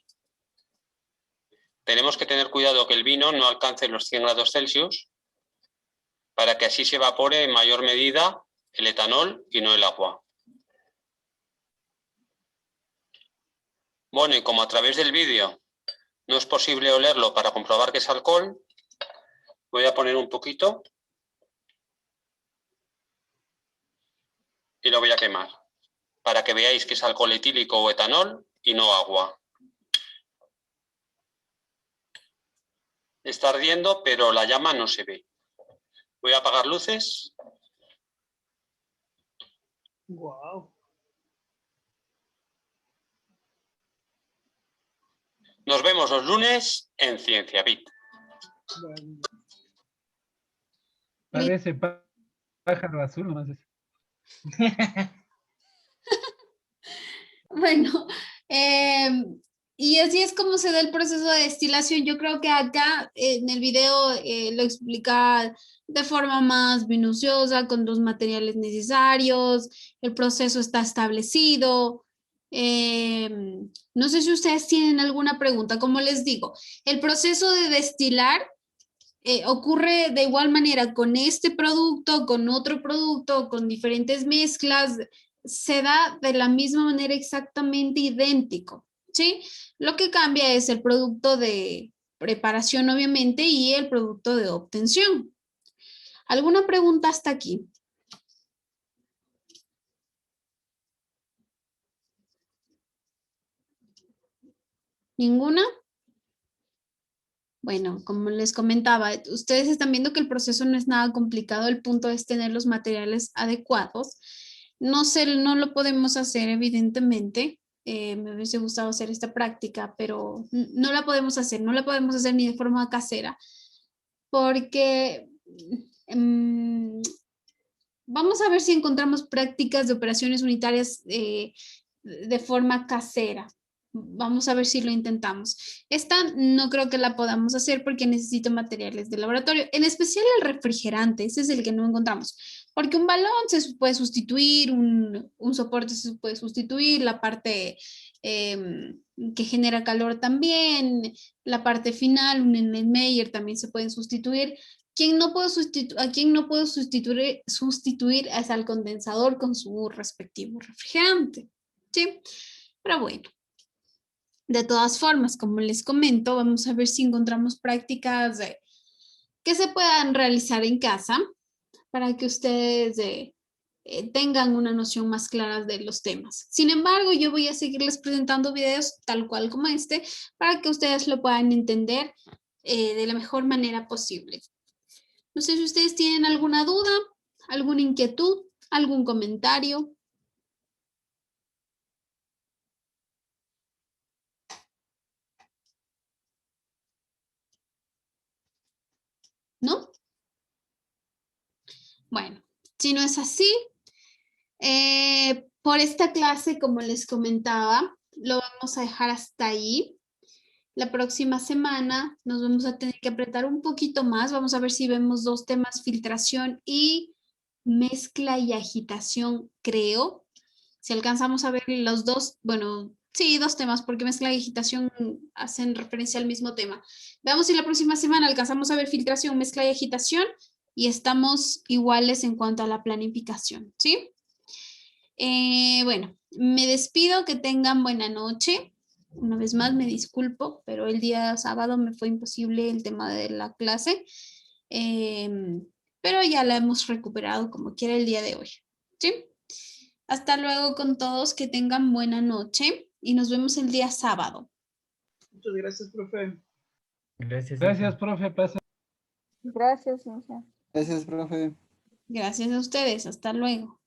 Tenemos que tener cuidado que el vino no alcance los 100 grados Celsius para que así se evapore en mayor medida el etanol y no el agua. Bueno, y como a través del vídeo no es posible olerlo para comprobar que es alcohol, voy a poner un poquito y lo voy a quemar para que veáis que es alcohol etílico o etanol y no agua. Está ardiendo, pero la llama no se ve. Voy a apagar luces. Wow. Nos vemos los lunes en Ciencia Bit. Parece pájaro azul nomás. Bueno, y así es como se da el proceso de destilación. Yo creo que acá en el video lo explica de forma más minuciosa, con los materiales necesarios, el proceso está establecido. No sé si ustedes tienen alguna pregunta. Como les digo, el proceso de destilar ocurre de igual manera con este producto, con otro producto, con diferentes mezclas, se da de la misma manera exactamente idéntico. ¿sí? Lo que cambia es el producto de preparación, obviamente, y el producto de obtención. ¿Alguna pregunta hasta aquí? ¿Ninguna? Bueno, como les comentaba, ustedes están viendo que el proceso no es nada complicado, el punto es tener los materiales adecuados. No lo podemos hacer, evidentemente. Me hubiese gustado hacer esta práctica, pero no la podemos hacer, no la podemos hacer ni de forma casera, porque vamos a ver si encontramos prácticas de operaciones unitarias de forma casera. Vamos a ver si lo intentamos. Esta no creo que la podamos hacer porque necesito materiales de laboratorio, en especial el refrigerante, ese es el que no encontramos. Porque un balón se puede sustituir, un soporte se puede sustituir, la parte que genera calor también, la parte final, un Erlenmeyer también se pueden sustituir. A quien no puedo sustituir es al condensador con su respectivo refrigerante. ¿Sí? Pero bueno. De todas formas, como les comento, vamos a ver si encontramos prácticas que se puedan realizar en casa para que ustedes tengan una noción más clara de los temas. Sin embargo, yo voy a seguirles presentando videos tal cual como este para que ustedes lo puedan entender de la mejor manera posible. No sé si ustedes tienen alguna duda, alguna inquietud, algún comentario. ¿No? Bueno, si no es así, por esta clase, como les comentaba, lo vamos a dejar hasta ahí. La próxima semana nos vamos a tener que apretar un poquito más. Vamos a ver si vemos dos temas, filtración y mezcla y agitación, creo. Si alcanzamos a ver los dos, bueno, sí, dos temas, porque mezcla y agitación hacen referencia al mismo tema. Veamos si la próxima semana alcanzamos a ver filtración, mezcla y agitación y estamos iguales en cuanto a la planificación, ¿sí? Bueno, me despido, que tengan buena noche. Una vez más me disculpo, pero el día sábado me fue imposible el tema de la clase, pero ya la hemos recuperado como quiera el día de hoy, ¿sí? Hasta luego con todos, que tengan buena noche y nos vemos el día sábado. Muchas gracias, profe. Gracias. Gracias, profe. Pasa. Gracias, Cintia. Gracias, profe. Gracias a ustedes, hasta luego.